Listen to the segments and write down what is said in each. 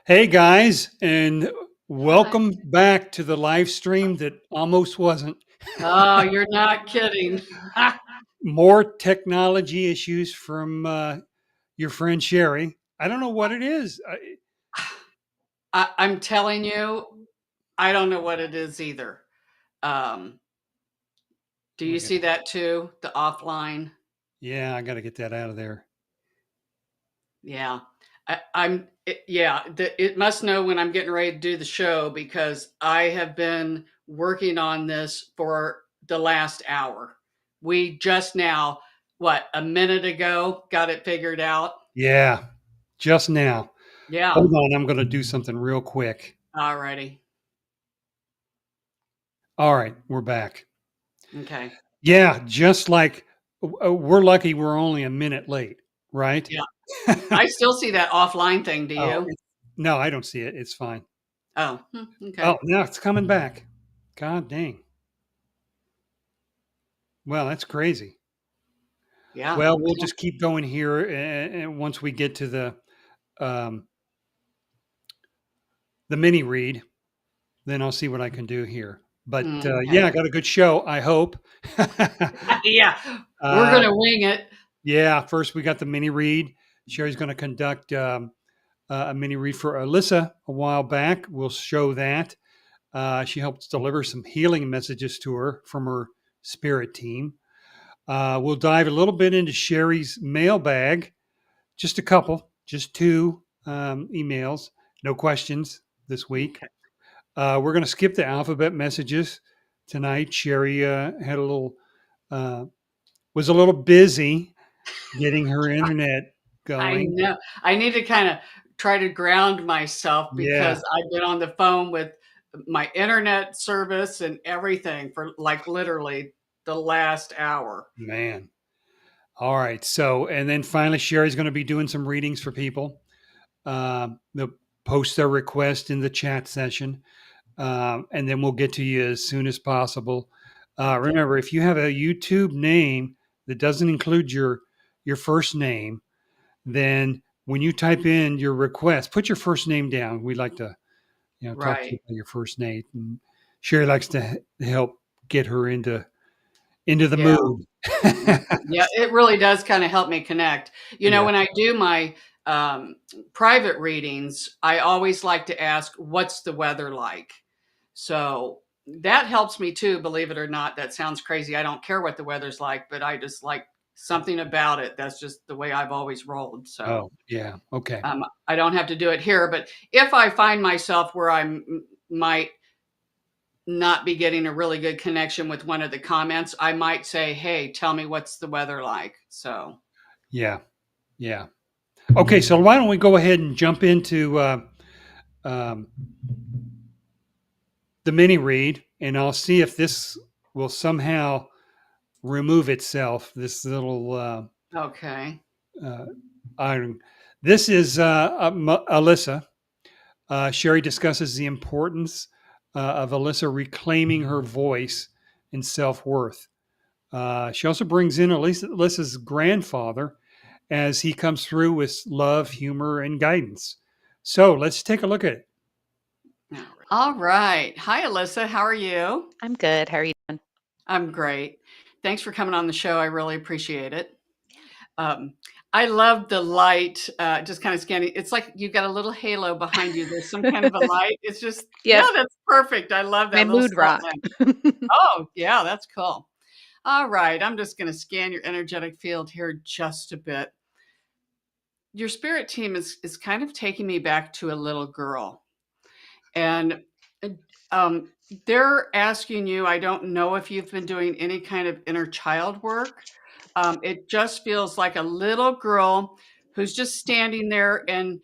Hey guys, and welcome back to the live stream that almost wasn't. Oh, you're not kidding. More technology issues from your friend Sherry. I don't know what it is. I'm telling you, I don't know what it is either. Um, do Let me you get, see that too? The offline? yeah, I got to get that out of there. Yeah. It must know when I'm getting ready to do the show because I have been working on this for the last hour. We just now, what, a minute ago, got it figured out. Yeah, just now. Yeah. Hold on, I'm going to do something real quick. Alrighty. All right, we're back. Okay. Yeah, just like we're lucky we're only a minute late, right? Yeah. I still see that offline thing. Do Oh, you? no, I don't see it. It's fine. Oh, Oh, okay. now it's coming back. God dang. Well, that's crazy. Yeah. Well, we'll just keep going here, and once we get to um, the mini read, then I'll see what I can do here. But Okay. yeah, I got a good show. I hope. Yeah. We're uh, gonna wing it. yeah, first we got the mini read. Sherry's going to conduct a mini read for Alyssa a while back. We'll show that. She helped deliver some healing messages to her from her spirit team. We'll dive a little bit into Sherry's mailbag. Just a couple, just two emails, no questions this week. Okay. We're going to skip the alphabet messages tonight. Sherry uh, was a little busy getting her internet I going. know. I need to kind of try to ground myself Yeah, because I've been on the phone with my internet service and everything for like literally the last hour. man. All right. So, and then finally, Sherry's going to be doing some readings for people. They'll post their request in the chat session. And then we'll get to you as soon as possible. Okay. Remember, if you have a YouTube name that doesn't include your first name, then when you type in your request, put your first name down. We'd like to, talk to you Right. about your first name. And Sherry likes to help get her into the Yeah. mood. Yeah, it really does kind of help me connect. Yeah, When I do my private readings, I always like to ask, what's the weather like? So that helps me too, believe it or not. That sounds crazy. I don't care what the weather's like, but I just like something about it. That's just the way I've always rolled. So oh, yeah. Okay. I don't have to do it here. But if I find myself where might not be getting a really good connection with one of the comments, I might say, hey, tell me what's the weather like. So, Yeah. Yeah. Okay. So why don't we go ahead and jump into um, the mini read, and I'll see if this will somehow remove itself. This little okay. uh, item. This is Alyssa. Sherry discusses the importance of Alyssa reclaiming her voice and self worth. She also brings in Alyssa's grandfather as he comes through with love, humor, and guidance. So let's take a look at it. All right. Hi, Alyssa. How are you? I'm good. How are you doing? I'm great. Thanks for coming on the show. I really appreciate it. Um, I love the light, just kind of scanning. It's like you've got a little halo behind you. There's some kind of a light. It's just, yeah, Yep, that's perfect. I love my that little mood rock. spotlight. Oh, yeah, that's cool. All right. I'm just going to scan your energetic field here just a bit. Your spirit team is kind of taking me back to a little girl. And um, they're asking you, I don't know if you've been doing any kind of inner child work. It just feels like a little girl who's just standing there and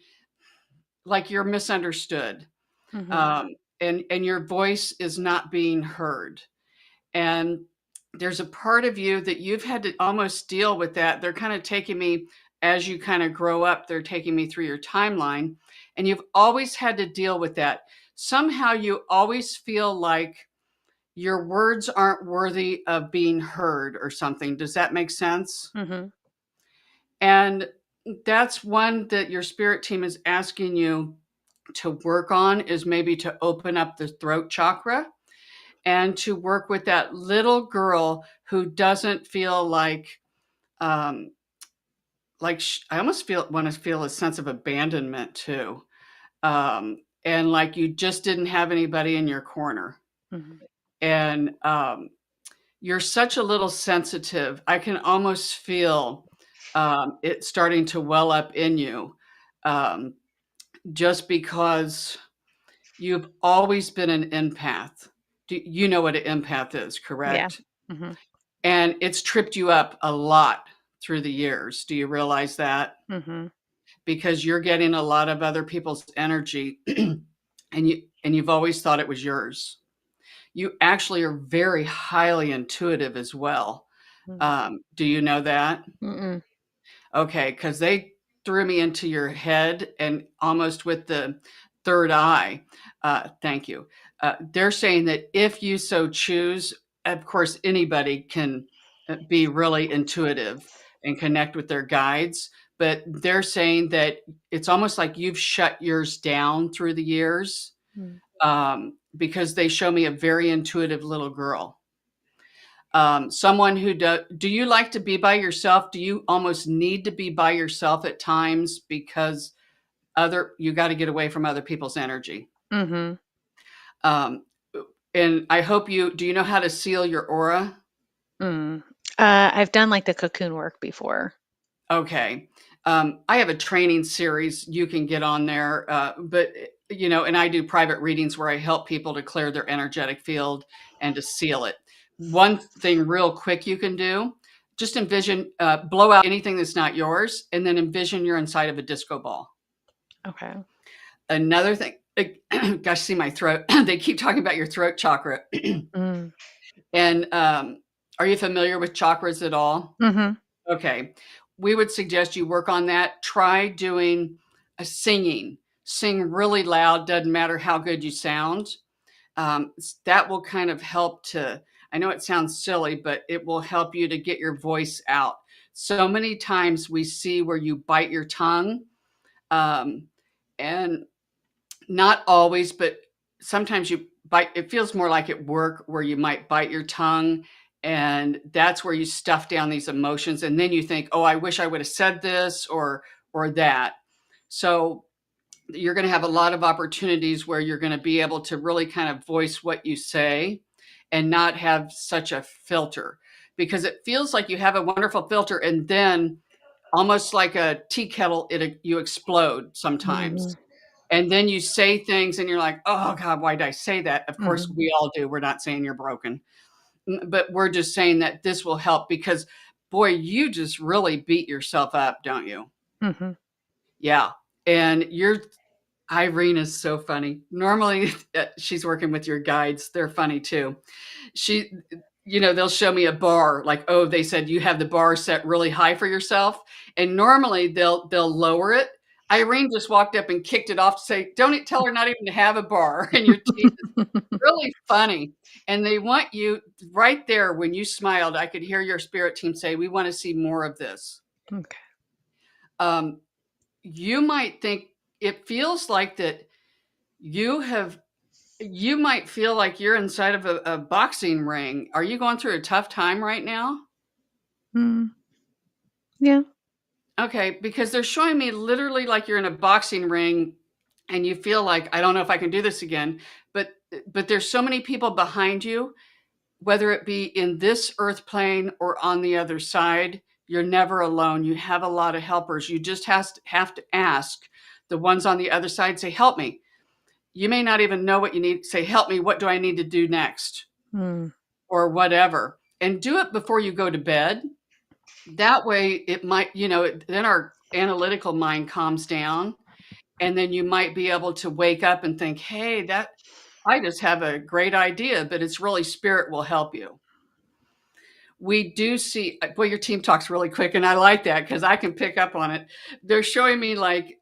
like you're misunderstood. Mhm. And your voice is not being heard. And there's a part of you that you've had to almost deal with that. They're kind of taking me as you kind of grow up, they're taking me through your timeline. And you've always had to deal with that. Somehow you always feel like your words aren't worthy of being heard or something. Does that make sense? Mhm. And that's one that your spirit team is asking you to work on is maybe to open up the throat chakra and to work with that little girl who doesn't feel um, I almost want to feel a sense of abandonment too. And like you just didn't have anybody in your corner. Mhm. And you're such a little sensitive. I can almost feel it starting to well up in you um, just because you've always been an empath. You know what an empath is, Yeah. correct? Mhm. And it's tripped you up a lot through the years. Do you realize that? Mhm. Because you're getting a lot of other people's energy and you've always thought it was yours. You actually are very highly intuitive as well. Mhm. Do you know that? Mm-mm. Okay, because they threw me into your head and almost with the third eye. Thank you. They're saying that if you so choose, of course, anybody can be really intuitive and connect with their guides, but they're saying that it's almost like you've shut yours down through the years Mm. because they show me a very intuitive little girl. Someone who do you like to be by yourself? Do you almost need to be by yourself at times because you got to get away from other people's energy? Mhm. Um, and I hope do you know how to seal your aura? Mm. I've done like the cocoon work before. Okay. I have a training series you can get on there, but and I do private readings where I help people to clear their energetic field and to seal it. One thing, real quick, you can do: just envision, blow out anything that's not yours, and then envision you're inside of a disco ball. Okay. Another thing, gosh, see my throat. They keep talking about your throat chakra, Mm. and are you familiar with chakras at all? Mhm. Okay. We would suggest you work on that. Try doing a singing. Sing really loud, doesn't matter how good you sound. That will kind of help I know it sounds silly, but it will help you to get your voice out. So many times we see where you bite your tongue, um, and not always, but sometimes you bite it feels more like at work where you might bite your tongue, and that's where you stuff down these emotions, and then you think, "Oh, I wish I would have said this or that." So, you're gonna have a lot of opportunities where you're gonna be able to really kind of voice what you say and not have such a filter, because it feels like you have a wonderful filter, and then almost like a tea kettle, you explode sometimes. Mhm. And then you say things and you're like, "Oh god, why did I say that?" Of course, Mhm. we all do. We're not saying you're broken. But we're just saying that this will help because boy, you just really beat yourself up, don't you? Mhm. Yeah. And Irene is so funny. Normally, she's working with your guides. They're funny too. She they'll show me a bar like, oh, they said you have the bar set really high for yourself, and normally they'll lower it. Irene just walked up and kicked it off to say, don't tell her not even to have a bar. And your team is really funny, and they want you right there. When you smiled, I could hear your spirit team say, we want to see more of this. Okay. um, you might think it feels like that you have you might feel like you're inside of a boxing ring. Are you going through a tough time right now? Mm. Yeah. Okay, because they're showing me literally like you're in a boxing ring and you feel like, I don't know if I can do this again, but there's so many people behind you, whether it be in this earth plane or on the other side. You're never alone. You have a lot of helpers. You just have to ask the ones on the other side, say, help me. You may not even know what you need. Say, help me. What do I need to do next? Mm. Or whatever. And do it before you go to bed. That way it might, then our analytical mind calms down. And then you might be able to wake up and think, hey, I just have a great idea, but it's really spirit will help you. We do see, well, your team talks really quick, and I like that because I can pick up on it. They're showing me like,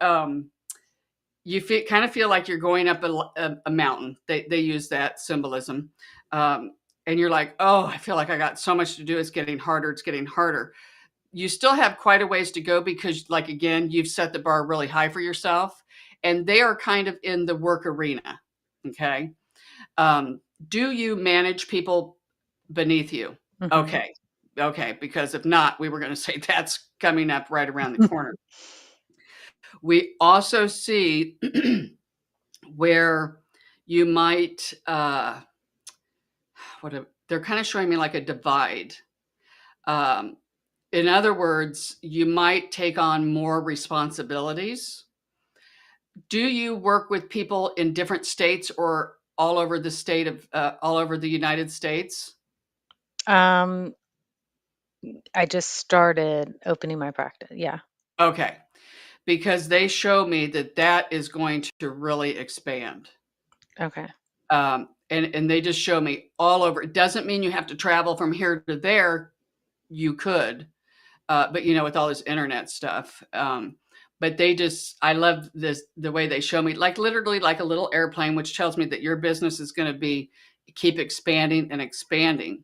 you kind of feel like you're going up a mountain. They use that symbolism. And you're like, oh, I feel like I got so much to do. It's getting harder. It's getting harder. You still have quite a ways to go because, like, again, you've set the bar really high for yourself. and they are kind of in the work arena. Okay. Do you manage people beneath you? Mhm. Okay. Because if not, we were going to say that's coming up right around the corner. We also see where you might, they're kind of showing me like a divide. In other words, you might take on more responsibilities. Do you work with people in different states or all over all over the United States? Um, I just started opening my practice. Yeah. Okay. Because they show me that that is going to really expand. Okay. And they just show me all over. It doesn't mean you have to travel from here to there. You could, but with all this internet stuff. But I love the way they show me, like literally like a little airplane, which tells me that your business is going to keep expanding and expanding.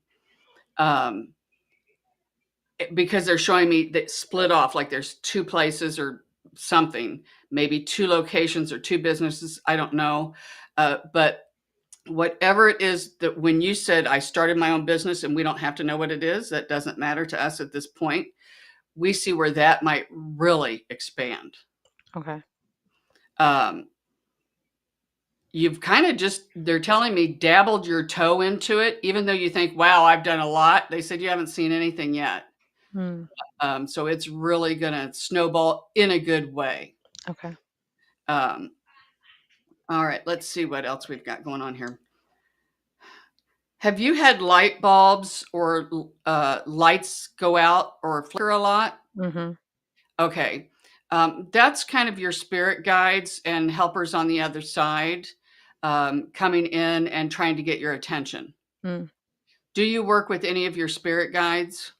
Because they're showing me that split off, like there's 2 places or something, maybe 2 locations or 2 businesses. I don't know. But whatever it is, that when you said I started my own business and we don't have to know what it is, that doesn't matter to us at this point. We see where that might really expand. Okay. You've kind of they're telling me, dabbled your toe into it, even though you think, wow, I've done a lot. They said you haven't seen anything yet. Mm. So it's really going to snowball in a good way. Okay. All right, let's see what else we've got going on here. Have you had light bulbs or lights go out or flicker a lot? Mhm. Okay. That's kind of your spirit guides and helpers on the other side coming in and trying to get your attention. Mm. Do you work with any of your spirit guides?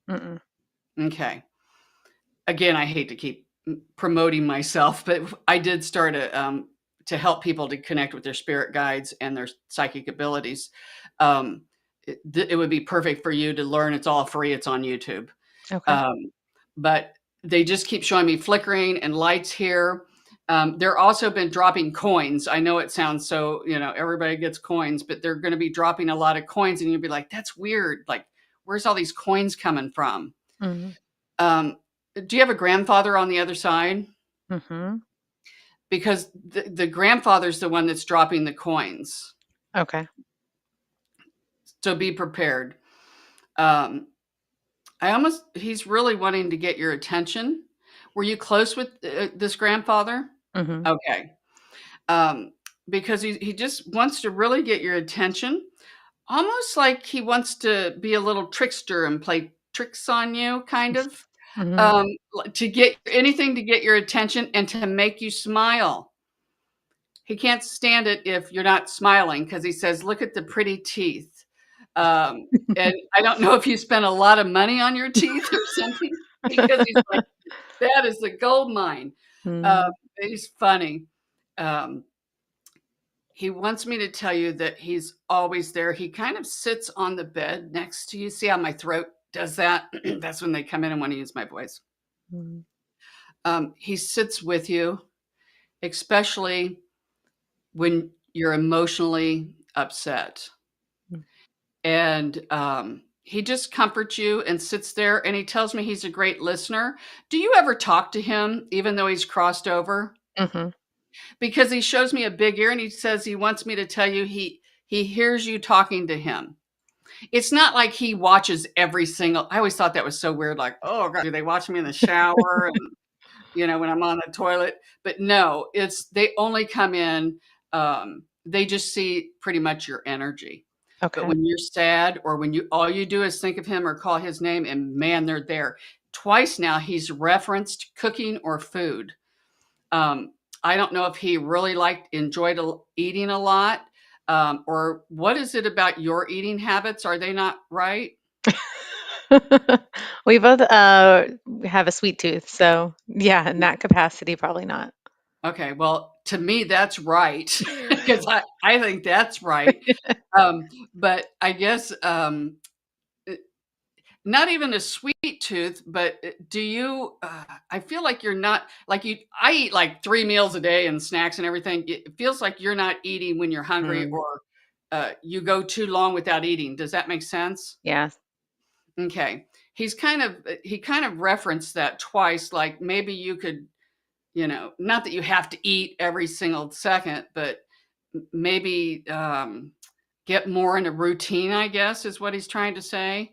Mm-mm. Okay. Again, I hate to keep promoting myself, but I did start to help people to connect with their spirit guides and their psychic abilities. It would be perfect for you to learn. It's all free. It's on YouTube. Okay. But they just keep showing me flickering and lights here. They're also been dropping coins. I know it sounds so, everybody gets coins, but they're going to be dropping a lot of coins, and you'll be like, that's weird. Like, where's all these coins coming from? Mhm. Do you have a grandfather on the other side? Mhm. Because the grandfather's the one that's dropping the coins. Okay. So be prepared. He's really wanting to get your attention. Were you close with this grandfather? Mhm. Okay. Because he just wants to really get your attention, almost like he wants to be a little trickster and play tricks on you, kind of, Mhm. to get anything to get your attention and to make you smile. He can't stand it if you're not smiling because he says, look at the pretty teeth. And I don't know if you spent a lot of money on your teeth or something, because he's like, that is the gold mine. Mm. He's funny. He wants me to tell you that he's always there. He kind of sits on the bed next to you. See how my throat does that? That's when they come in and want to use my voice. Mm. He sits with you, especially when you're emotionally upset. Mm. And he just comforts you and sits there, and he tells me he's a great listener. Do you ever talk to him, even though he's crossed over? Mhm. Because he shows me a big ear and he says he wants me to tell you he hears you talking to him. It's not like he watches every single. I always thought that was so weird, like, oh God, do they watch me in the shower and when I'm on the toilet? But no, they only come in, they just see pretty much your energy. But Okay. when you're sad, or when all you do is think of him or call his name, and man, they're there. Twice now he's referenced cooking or food. I don't know if he really enjoyed eating a lot, or what is it about your eating habits? Are they not right? We both have a sweet tooth, so yeah, in that capacity, probably not. Okay, well, to me, that's right, because I think that's right. But I guess not even a sweet tooth, but do you, I feel like you're not like I eat like 3 meals a day and snacks and everything. It feels like you're not eating when you're hungry Mm, or you go too long without eating. Does that make sense? yeah. Okay. He kind of referenced that twice, like maybe you could, not that you have to eat every single second, but maybe get more in a routine, I guess, is what he's trying to say,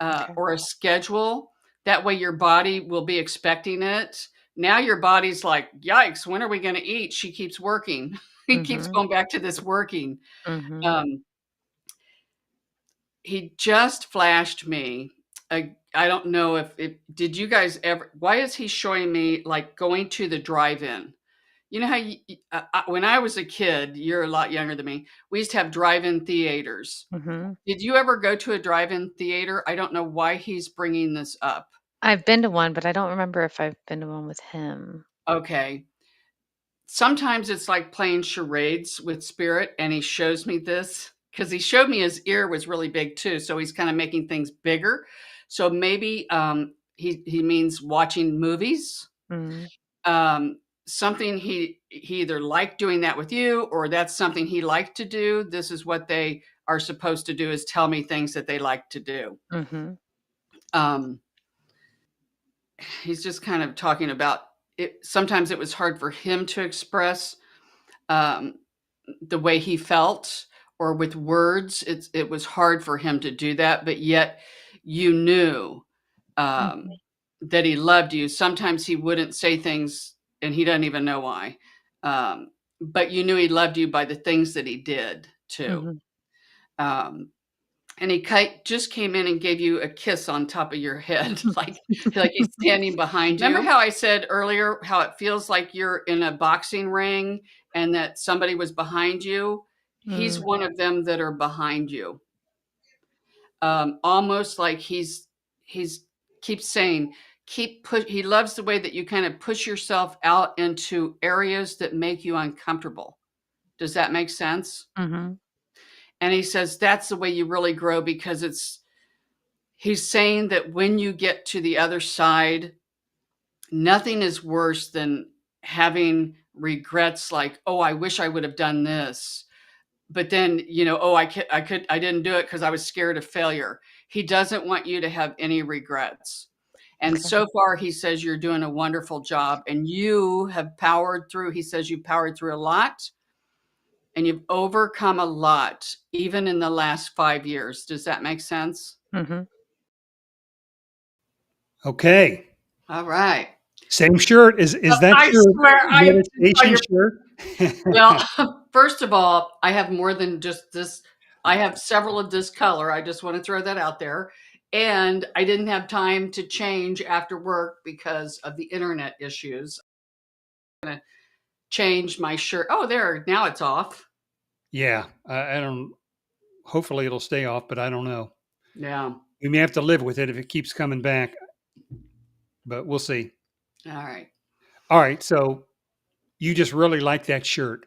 Okay. or a schedule. That way your body will be expecting it. Now your body's like, yikes, when are we going to eat? She keeps working. He keeps Mhm. going back to this working. Mhm. Um, he just flashed me. I don't know if did you guys ever, why is he showing me like going to the drive-in? You know how when I was a kid, you're a lot younger than me, we used to have drive-in theaters. Mhm. Did you ever go to a drive-in theater? I don't know why he's bringing this up. I've been to one, but I don't remember if I've been to one with him. Okay. Sometimes it's like playing charades with spirit, and he shows me this because he showed me his ear was really big too. So he's kind of making things bigger. So maybe he means watching movies. Mm. Something he either liked doing that with you, or that's something he liked to do. This is what they are supposed to do, is tell me things that they like to do. Mhm. Um, he's just kind of talking about it. Sometimes it was hard for him to express um, the way he felt, or with words. It was hard for him to do that, but yet you knew um, Mhm. that he loved you. Sometimes he wouldn't say things, and he doesn't even know why. But you knew he loved you by the things that he did too. Mhm. Um, and he just came in and gave you a kiss on top of your head, like he's standing behind you. Remember how I said earlier how it feels like you're in a boxing ring and that somebody was behind you? He's Mm. one of them that are behind you. Almost like he's keeps saying, keep push. He loves the way that you kind of push yourself out into areas that make you uncomfortable. Does that make sense? Mhm. And he says that's the way you really grow, because he's saying that when you get to the other side, nothing is worse than having regrets like, oh, I wish I would have done this. But then, oh, I didn't do it because I was scared of failure. He doesn't want you to have any regrets. And Okay. so far, he says you're doing a wonderful job, and you have powered through. He says you powered through a lot, and you've overcome a lot, even in the last 5 years. Does that make sense? Mhm. Okay. All right. Same shirt. Is that I your swear, I saw meditation your shirt? well, first of all, I have more than just this. I have several of this color. I just want to throw that out there. And I didn't have time to change after work because of the internet issues. Change my shirt. Oh, there. Now it's off. Yeah. I don't. Hopefully, it'll stay off, but I don't know. Yeah. We may have to live with it if it keeps coming back, but we'll see. All right. All right. So you just really like that shirt.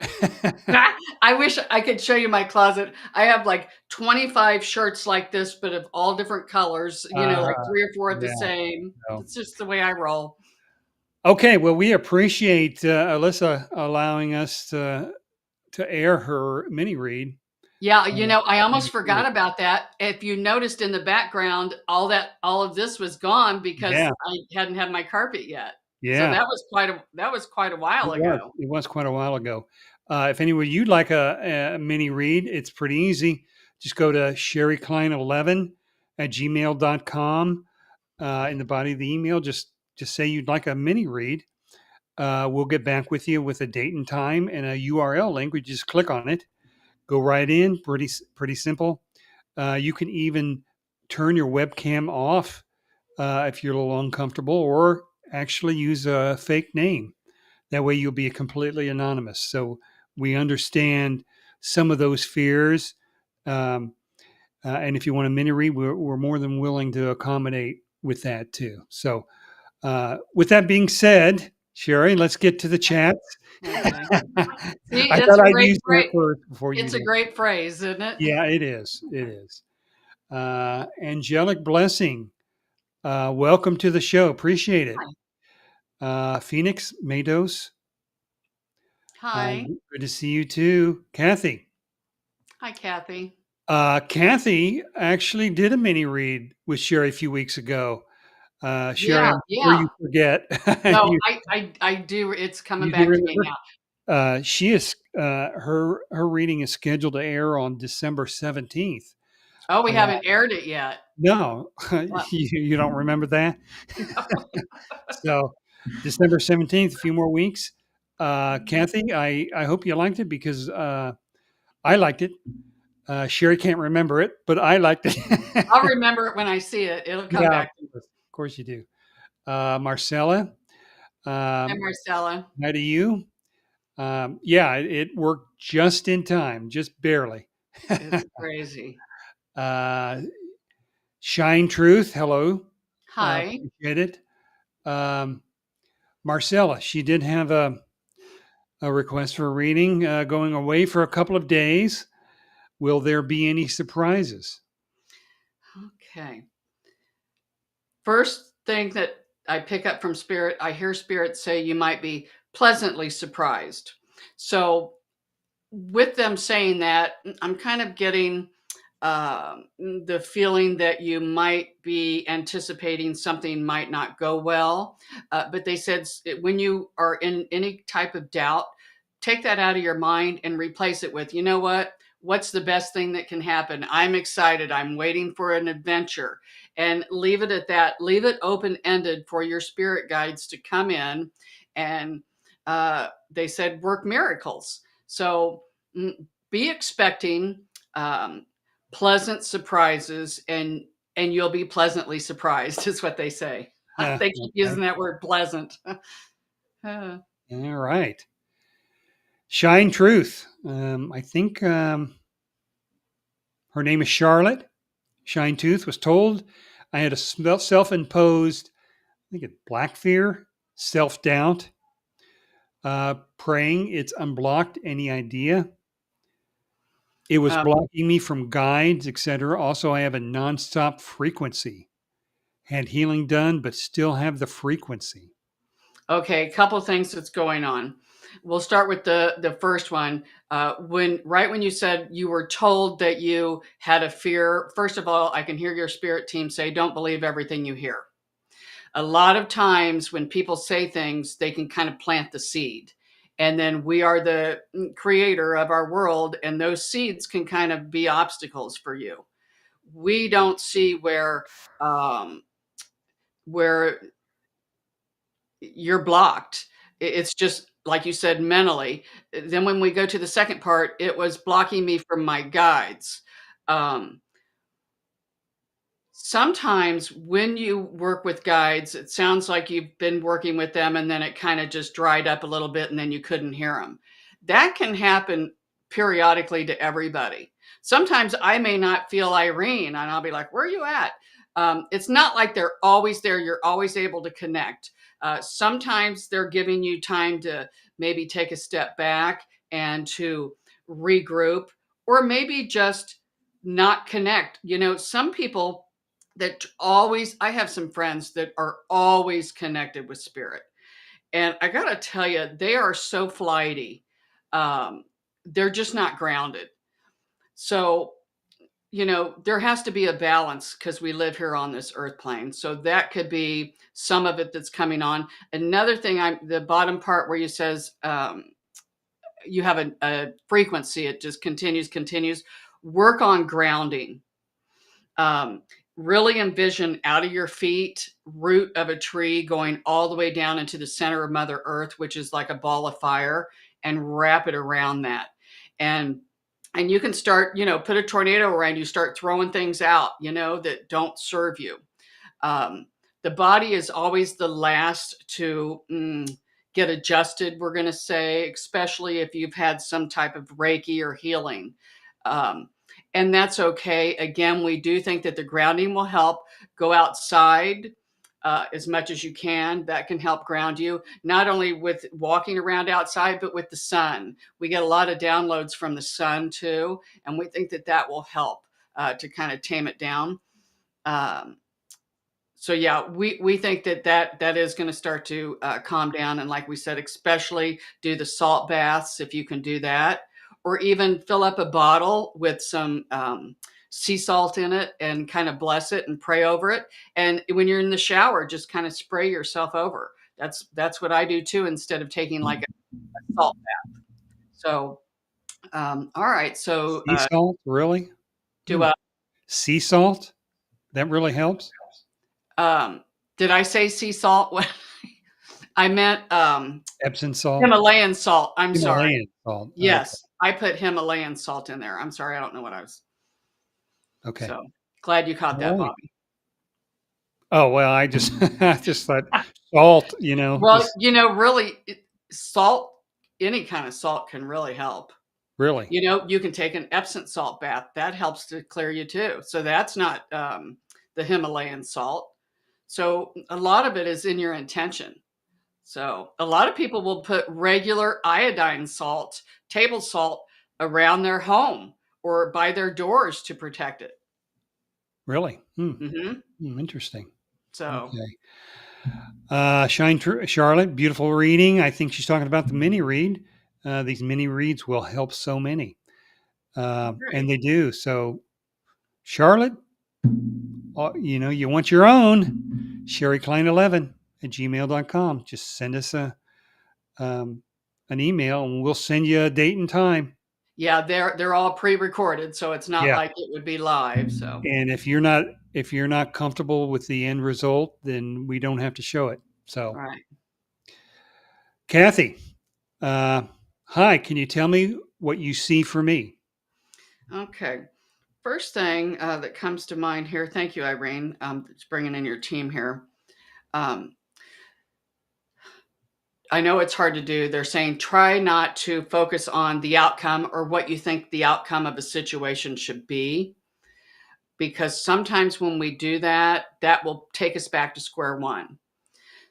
I wish I could show you my closet. I have like 25 shirts like this, but of all different colors, uh, like 3 or 4 of the yeah. same. No. It's just the way I roll. Okay. Well, we appreciate Alyssa allowing us to air her mini read. Yeah, Uh, I almost forgot about that. If you noticed in the background, all of this was gone because yeah. I hadn't had my carpet yet. So Yeah. that was quite a while It was. ago. It was quite a while ago. If anyone you'd like a mini read, it's pretty easy. Just go to sherryklein11 at gmail.com. In the body of the email, just say you'd like a mini read. We'll get back with you with a date and time and a URL link. We just click on it, go right in. Pretty simple. You can even turn your webcam off if you're a little uncomfortable, or actually use a fake name. That way you'll be completely anonymous. So we understand some of those fears. Um, and if you want a mini read, we're more than willing to accommodate with that too. So with that being said, Sherry, let's get to the chats. Okay. See, I it's thought a I'd use that great first before you it's a did. great phrase, isn't it? Yeah, it is. It is. Angelic blessing. Welcome to the show. Appreciate it. Hi. Phoenix Mados. Hi. Good to see you too. Kathy. Hi, Kathy. Kathy actually did a mini read with Sherry a few weeks ago. Sherry, Yeah, I'm sure yeah. you forget. No, you, I do. It's coming you do back to me remember? now. She is her reading is scheduled to air on December 17th. Oh, we Uh, haven't aired it yet. no, Well, you don't remember that? no. So December 17th, a few more weeks. Kathy, I hope you liked it because I liked it. Sherry can't remember it, but I liked it. I'll remember it when I see it. It'll come Yeah, back to me. of course you do. Marcella, Hi, um, Marcella. hi to you. Yeah, it worked just in time, just barely. It's crazy. uh, Shine Truth, hello. Hi. Appreciate it. Um, Marcella, she did have a request for a reading going away for a couple of days. Will there be any surprises? Okay. First thing that I pick up from spirit, I hear spirit say you might be pleasantly surprised. So with them saying that, I'm kind of getting the feeling that you might be anticipating something might not go well. But they said when you are in any type of doubt, take that out of your mind and replace it with, you know what? What's the best thing that can happen? I'm excited. I'm waiting for an adventure. And leave it at that. Leave it open ended for your spirit guides to come in and they said work miracles. So be expecting um, pleasant surprises and you'll be pleasantly surprised is what they say. They keep Okay. using that word pleasant. All right. Shine Truth. I think her name is Charlotte. Shine Tooth was told I had a self imposed, I think it's black fear, self doubt, praying it's unblocked any idea. It was um, blocking me from guides, etc. Also, I have a nonstop frequency. Had healing done, but still have the frequency. okay, a couple things that's going on. We'll start with the first one. When you said you were told that you had a fear, first of all, I can hear your spirit team say, "Don't believe everything you hear." A lot of times when people say things, they can kind of plant the seed. And then we are the creator of our world, and those seeds can kind of be obstacles for you. We don't see um, where you're blocked. It's just like you said, mentally. Then when we go to the second part, it was blocking me from my guides. Um, Sometimes when you work with guides, it sounds like you've been working with them and then it kind of just dried up a little bit and then you couldn't hear them. That can happen periodically to everybody. Sometimes I may not feel Irene and I'll be like, where are you at? It's not like they're always there. You're always able to connect. Sometimes they're giving you time to maybe take a step back and to regroup, or maybe just not connect. You know, some people that always, I have some friends that are always connected with spirit. And I got to tell you, they are so flighty. Um, they're just not grounded. So, you know, there has to be a balance because we live here on this earth plane. So that could be some of it that's coming on. Another thing, the bottom part where you says you have a frequency, it just continues. Work on grounding. Um, really envision out of your feet, root of a tree going all the way down into the center of Mother Earth, which is like a ball of fire, and wrap it around that. And and you can start, you know, put a tornado around you, start throwing things out, you know, that don't serve you. Um, the body is always the last to get adjusted, we're going to say, especially if you've had some type of Reiki or healing. Um, and that's okay. Again, we do think that the grounding will help. Go outside as much as you can. That can help ground you, not only with walking around outside, but with the sun. We get a lot of downloads from the sun too. And we think that that will help to kind of tame it down. Um, So yeah, we think that is going to start to calm down, and like we said, especially do the salt baths if you can do that, or even fill up a bottle with some sea salt in it and kind of bless it and pray over it. And when you're in the shower, just kind of spray yourself over. That's what I do too, instead of taking like a salt bath. So all right, so Sea salt, really? do Sea salt? That really helps? did I say sea salt? I meant Epsom salt? Himalayan salt. I'm sorry. Himalayan salt. Yes, I put Himalayan salt in there. I'm sorry, I don't know what I was. Okay. So glad you caught that, All right. Bobby. Oh, well, I just I just thought salt, Well, just really, salt, any kind of salt can really help. really. You can take an Epsom salt bath. That helps to clear you too. So that's not the Himalayan salt. So a lot of it is in your intention. So a lot of people will put regular iodine salt, table salt around their home or by their doors to protect it. Really? Hmm. Interesting. So Okay. Charlotte, beautiful reading. I think she's talking about the mini read. These mini reads will help so many. And great. they do. So, Charlotte, you want your own, sherryklein11@gmail.com. Just send us an email and we'll send you a date and time. Yeah, they're all pre-recorded, so it's not Yeah. like it would be live. So And if you're not comfortable with the end result, then we don't have to show it. So, right. Kathy, hi, can you tell me what you see for me? Okay. First thing that comes to mind here. Thank you, Irene. It's bringing in your team here. I know it's hard to do. They're saying try not to focus on the outcome or what you think the outcome of a situation should be, because sometimes when we do that, that will take us back to square one.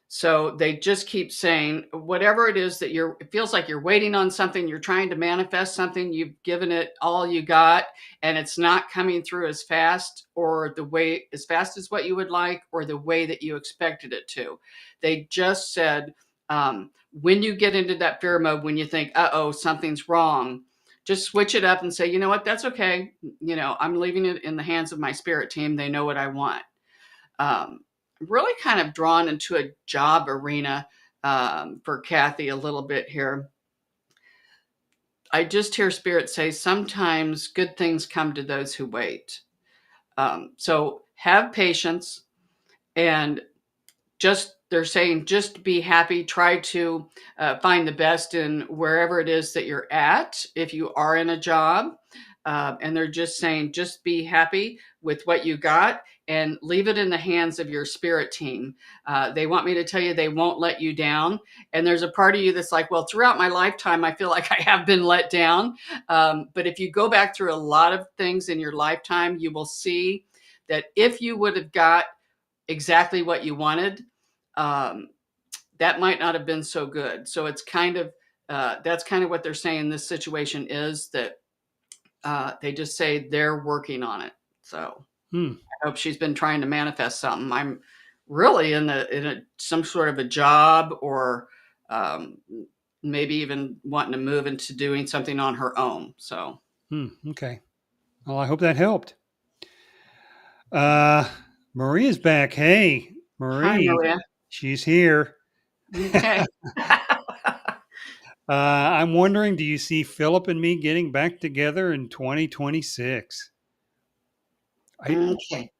So they just keep saying, whatever it is that it feels like you're waiting on something, you're trying to manifest something, you've given it all you got, and it's not coming through as fast or as fast as what you would like or the way that you expected it to. They just said, when you get into that fear mode, when you think, uh-oh, something's wrong, just switch it up and say, you know what, that's okay. I'm leaving it in the hands of my spirit team. They know what I want. Really kind of drawn into a job arena for Kathy a little bit here. I just hear spirit say sometimes good things come to those who wait. So have patience, and they're saying just be happy. Try to find the best in wherever it is that you're at if you are in a job. And they're just saying just be happy with what you got and leave it in the hands of your spirit team. They want me to tell you they won't let you down. And there's a part of you that's like, well, throughout my lifetime, I feel like I have been let down. But if you go back through a lot of things in your lifetime, you will see that if you would have got exactly what you wanted, that might not have been so good. So it's kind of that's kind of what they're saying this situation is, that they just say they're working on it. So I hope she's been trying to manifest something. I'm really in some sort of a job, or maybe even wanting to move into doing something on her own. So Okay. Well, I hope that helped. Maria's back. Hey, hi, Marie. Maria. She's here. Okay. I'm wondering, do you see Philip and me getting back together in 2026? Okay.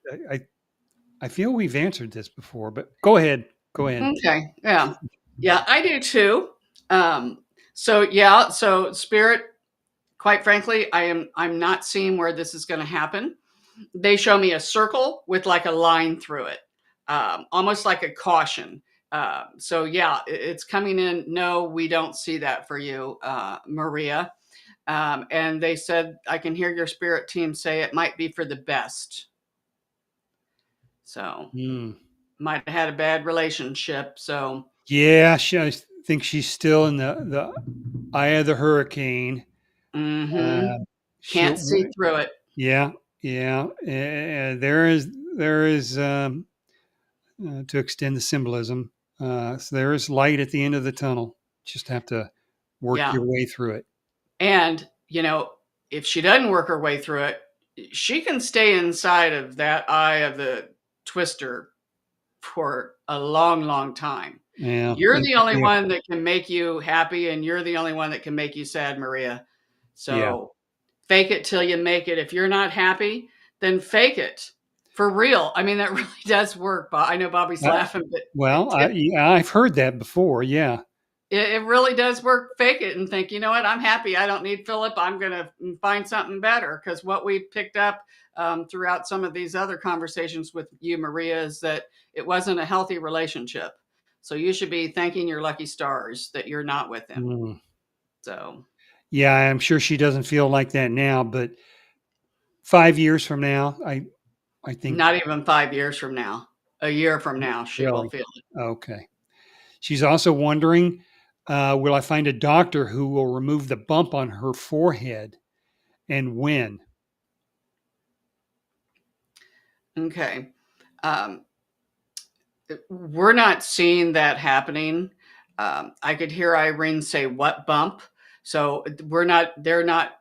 I feel we've answered this before, but go ahead. Go ahead. Okay. Yeah, I do too. So spirit, quite frankly, I'm not seeing where this is going to happen. They show me a circle with like a line through it, almost like a caution. So yeah, it's coming in. No, we don't see that for you, Maria. And they said, I can hear your spirit team say it might be for the best. So might have had a bad relationship. So yeah, I think she's still in the eye of the hurricane. can't see through it. Yeah, yeah. There is to extend the symbolism. So there is light at the end of the tunnel. Just have to work Yeah. your way through it. And, if she doesn't work her way through it, she can stay inside of that eye of the twister for a long, long time. Yeah. You're the only one that can make you happy, and you're the only one that can make you sad, Maria. Yeah. So fake it till you make it. If you're not happy, then fake it for real. I mean, that really does work. I know Bobby's laughing, but Well, I've heard that before. Yeah. it really does work. Fake it and think, you know what? I'm happy. I don't need Philip. I'm going to find something better. Because what we picked up throughout some of these other conversations with you, Maria, is that it wasn't a healthy relationship. So you should be thanking your lucky stars that you're not with him. Mm. So Yeah, I'm sure she doesn't feel like that now, but 5 years from now, I think. not even 5 years from now, a year from now, she will Really? feel it. Okay. She's also wondering, will I find a doctor who will remove the bump on her forehead, and when? Okay. Um, we're not seeing that happening. I could hear Irene say, "What bump?" So they're not,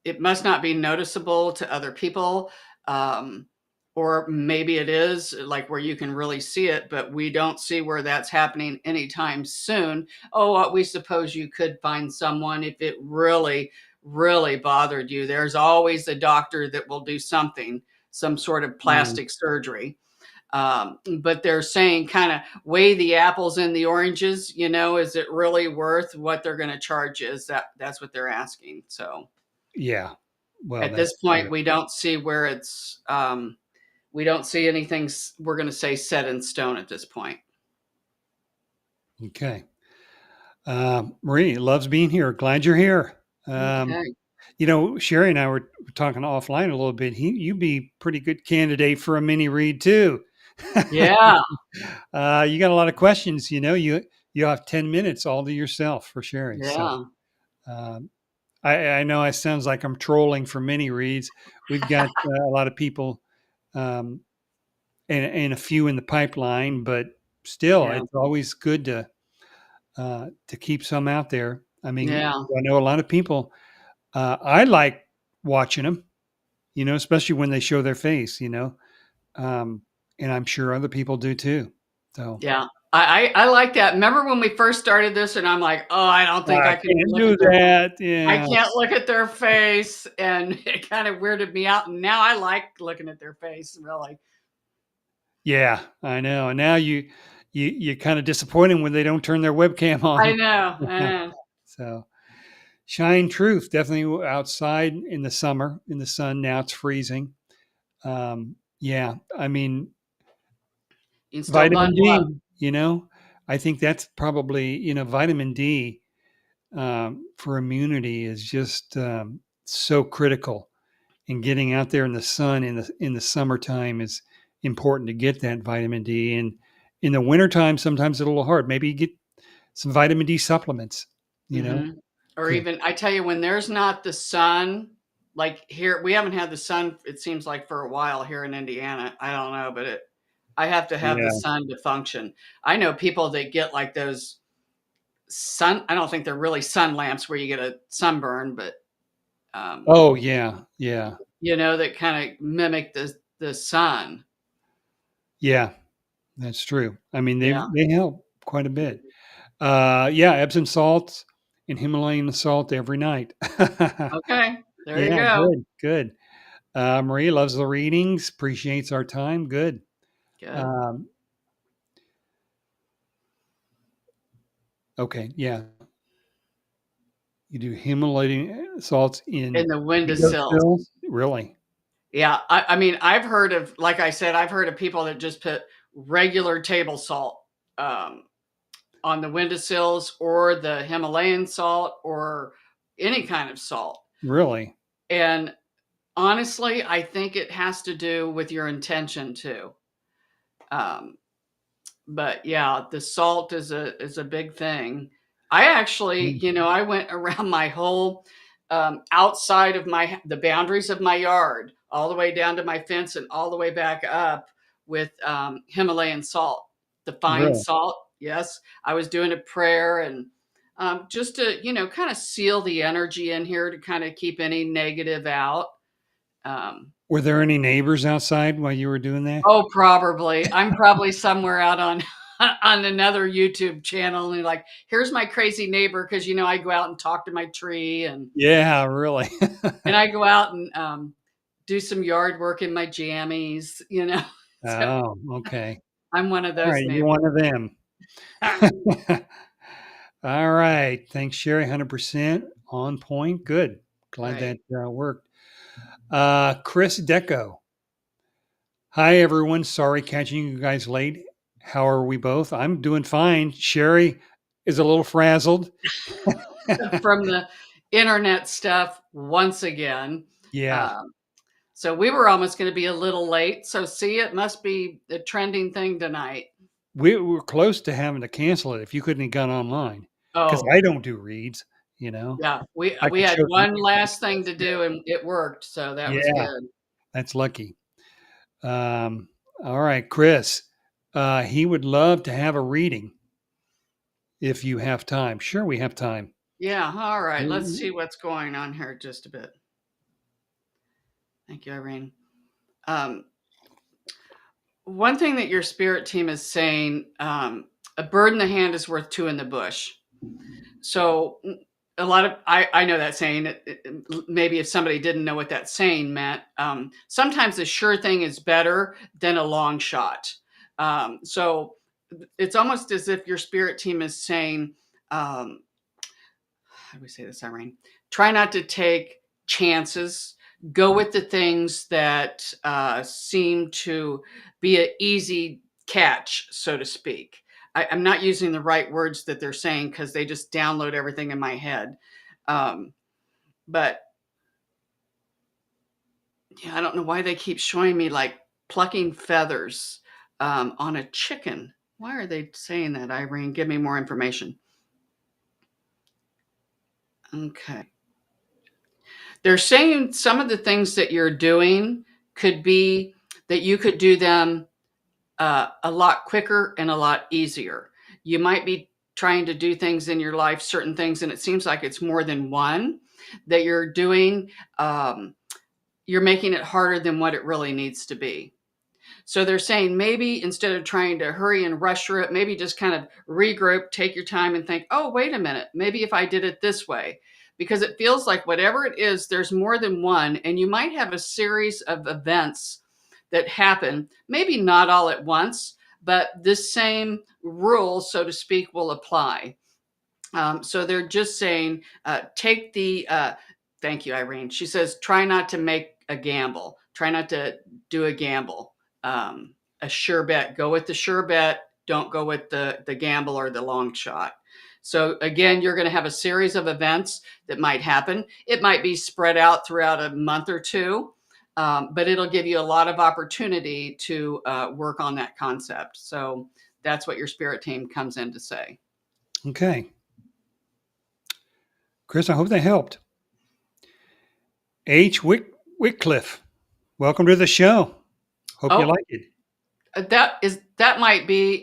it must not be noticeable to other people. Um, or maybe it is like where you can really see it, but we don't see where that's happening anytime soon. Oh, we suppose you could find someone if it really, really bothered you. There's always a doctor that will do something, some sort of Mm, plastic surgery. But they're saying kind of weigh the apples and the oranges, is it really worth what they're going to charge? That's what they're asking. So yeah. Well, at that's this point, true. we don't see where we don't see anything, we're going to say, set in stone at this point. Okay. Marie, loves being here. Glad you're here. Okay. Sherry and I were talking offline a little bit. You'd be pretty good candidate for a mini read too. Yeah. You got a lot of questions. You have 10 minutes all to yourself for Sherry. So Yeah. um, I know it sounds like I'm trolling for mini reads. We've got a lot of people, um, and a few in the pipeline, but still, Yeah. it's always good to keep some out there. I mean, Yeah. I know a lot of people. I like watching them, especially when they show their face, and I'm sure other people do too. So Yeah. I like that. Remember when we first started this and I'm like, oh, I don't think I I can can't look do at their that. I Yeah, can't look at their face, and it kind of weirded me out. And now I like looking at their face, really. yeah, I know. And now you kind of disappointed when they don't turn their webcam I on. know. I know. So shine truth, definitely outside in the summer in the sun. Now it's freezing. Yeah, I mean, You can still vitamin bundle D. up. I think that's probably vitamin D for immunity is just so critical. And getting out there in the sun in the summertime is important to get that vitamin D. And in the wintertime, sometimes it's a little hard. Maybe you get some vitamin D supplements. Or Could even, I tell you, when there's not the sun, like here, we haven't had the sun, it seems like, for a while here in Indiana. I don't know, but I have to have the yeah. sun to function. I know people that get like those I don't think they're really sun lamps where you get a sunburn, but Oh yeah, yeah, that kind of mimic the sun. yeah. That's true. I mean, Yeah. they help quite a bit. Yeah, Epsom salts and Himalayan salt every night. Okay. There you Yeah, go. good, good. Marie loves the readings, appreciates our time. Good. Good. Um, okay, yeah. You do Himalayan salts In in the windowsills. windowsill? Really? Yeah. I mean, I've heard of, like I said, I've heard of people that just put regular table salt um, on the windowsills, or the Himalayan salt, or any kind of salt. Really? And honestly, I think it has to do with your intention too. Um, but yeah, the salt is a big thing. I actually, Mm. I went around my whole outside of the boundaries of my yard, all the way down to my fence and all the way back up with Himalayan salt, the fine Really? salt. Yes, I was doing a prayer and just to, kind of seal the energy in here to kind of keep any negative out. Were there any neighbors outside while you were doing that? Oh, probably. I'm probably somewhere out on on another YouTube channel and like, here's my crazy neighbor because I go out and talk to my tree Yeah, really. and I go out and do some yard work in my jammies. So Oh, okay. I'm one of All those right, you're neighbors. one of them. All right. Thanks, Sherry. 100% on point. Good. Glad that Right. worked. Chris Deco. Hi, everyone. Sorry catching you guys late. How are we both? I'm doing fine. Sherry is a little frazzled. From the internet stuff once again. Yeah. Um, so we were almost going to be a little late. So see, it must be a trending thing tonight. We were close to having to cancel it if you couldn't have gone online because Oh, I don't do reads, you know. yeah. We I we could had show some one last thing to do and it worked. So that was Yeah, good. that's lucky. Um, all right, Chris. He would love to have a reading if you have time. Sure, we have time. Yeah. All right. Let's Mm, see what's going on here just a bit. Thank you, Irene. Um, One thing that your spirit team is saying, a bird in the hand is worth two in the bush. So a lot of I know that saying. Maybe if somebody didn't know what that saying meant, sometimes a sure thing is better than a long shot. So it's almost as if your spirit team is saying, how do we say this, Irene? Try not to take chances. Go with the things that seem to be an easy catch, so to speak. I'm not using the right words that they're saying because they just download everything in my head. Um, but yeah, I don't know why they keep showing me like plucking feathers on a chicken. Why are they saying that, Irene? Give me more information. Okay. They're saying some of the things that you're doing could be that you could do them a lot quicker and a lot easier. You might be trying to do things in your life, certain things, and it seems like it's more than one that you're doing. You're making it harder than what it really needs to be. So they're saying maybe instead of trying to hurry and rush through it, maybe just kind of regroup, take your time and think, oh, wait a minute, maybe if I did it this way, because it feels like whatever it is, there's more than one. And you might have a series of events that happen, maybe not all at once, but this same rule, so to speak, will apply. So they're just saying, take the, thank you, Irene. She says, try not to make a gamble. Try not to do a gamble. A sure bet. Go with the sure bet. Don't go with the gamble or the long shot. So again, you're going to have a series of events that might happen. It might be spread out throughout a month or two, but it'll give you a lot of opportunity to work on that concept. So that's what your spirit team comes in to say. Okay. Chris, I hope that helped. H. Whitcliffe, welcome to the show. Hope you Oh, like it. that might be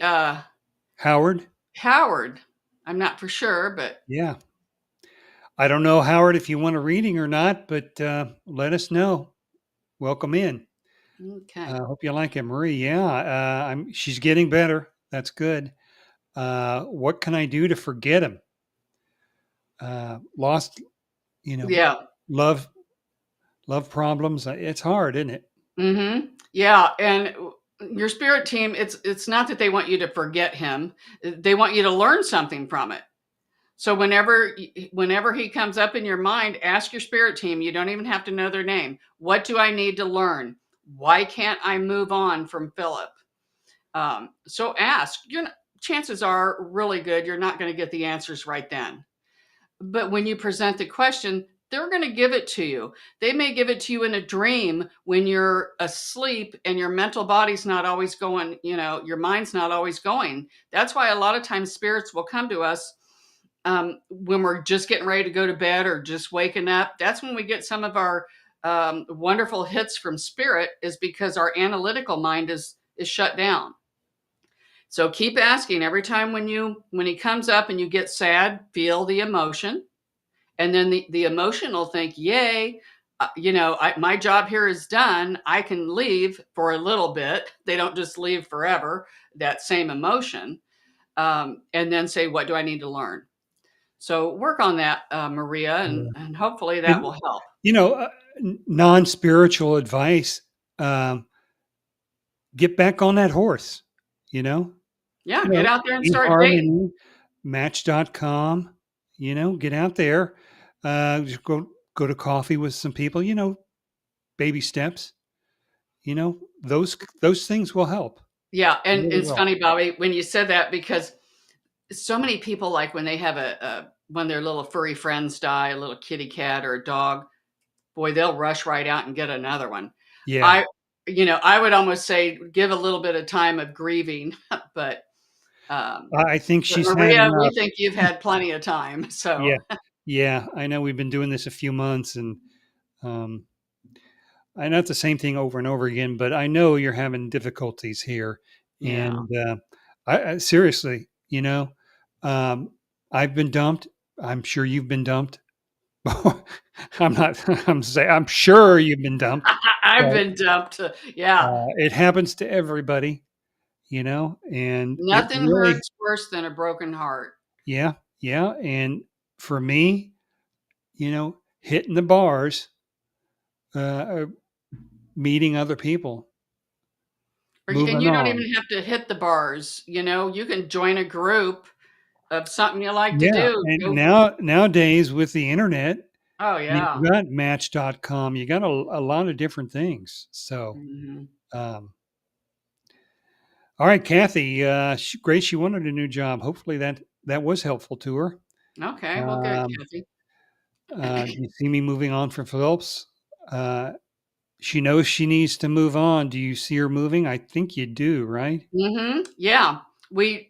Howard? Howard. I'm not for sure, but Yeah. I don't know, Howard, if you want a reading or not, but let us know. Welcome in. okay. I hope you like it, Marie. Yeah, she's getting better. That's good. What can I do to forget him? Lost, you know, Yeah. love, love problems. It's hard, isn't it? Yeah, and your spirit team, it's not that they want you to forget him. They want you to learn something from it. So whenever he comes up in your mind, ask your spirit team. You don't even have to know their name. What do I need to learn? Why can't I move on from Philip? So ask. Chances are really good you're not going to get the answers right then. But when you present the question, they're going to give it to you. They may give it to you in a dream when you're asleep and your mental body's not always going, your mind's not always going. That's why a lot of times spirits will come to us when we're just getting ready to go to bed or just waking up. That's when we get some of our wonderful hits from spirit, is because our analytical mind is is shut down. So keep asking every time when he comes up and you get sad, feel the emotion. And then the emotion will think, yay, my job here is done. I can leave for a little bit. They don't just leave forever, that same emotion. And then say, what do I need to learn? So work on that, Maria, and hopefully that And, will help. non-spiritual advice, get back on that horse, Yeah, get out there and in start dating. harmony, match.com, get out there, just go to coffee with some people, baby steps, those things will help. Yeah, and Really it's will. funny, Bobby, when you said that, because so many people, like when they have when their little furry friends die, a little kitty cat or a dog, boy, they'll rush right out and get another one. Yeah. I would almost say give a little bit of time of grieving, but I think she's had Maria, we enough. think you've had plenty of time. So Yeah. Yeah. I know we've been doing this a few months, and um, I know it's the same thing over and over again, but I know you're having difficulties here. yeah. And I seriously, um, I've been dumped. I'm sure you've been dumped. I'm not, I'm sure you've been dumped, I've but been dumped. Yeah. it happens to everybody, and it Nothing really, hurts worse than a broken heart. yeah, yeah. And for me, hitting the bars, uh, meeting other people, And moving you don't on. even have to hit the bars. You can join a group of something you like to Yeah, do. and Go. nowadays with the internet, Oh, you've yeah. got Match.com, you got a lot of different things. So, Mhm. um, all right, Kathy, great. She wanted a new job. Hopefully that was helpful to her. Okay, well, good, Um, Kathy. you see me moving on from Phillips. Uh, she knows she needs to move on. Do you see her moving? I think you do, right? Yeah, we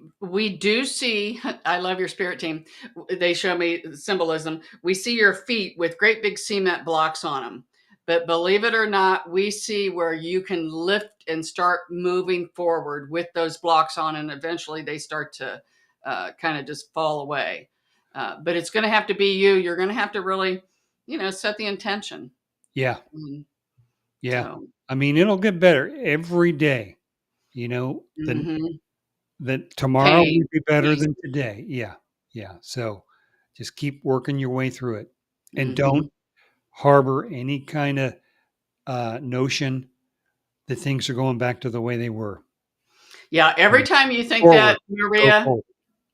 do see. I love your spirit team. They show me the symbolism. We see your feet with great big cement blocks on them. But believe it or not, we see where you can lift and start moving forward with those blocks on, and eventually they start to kind of just fall away. But it's going to have to be you. You're going to have to really, set the intention. Yeah, Mm, yeah. So, I mean, it'll get better every day. The mhm. that tomorrow will Pain, be better peace. than today. Yeah. Yeah. So just keep working your way through it, and don't Mhm. harbor any kind of notion that things are going back to the way they were. Yeah, every Mm. time you think Forward, that, go Maria, forward.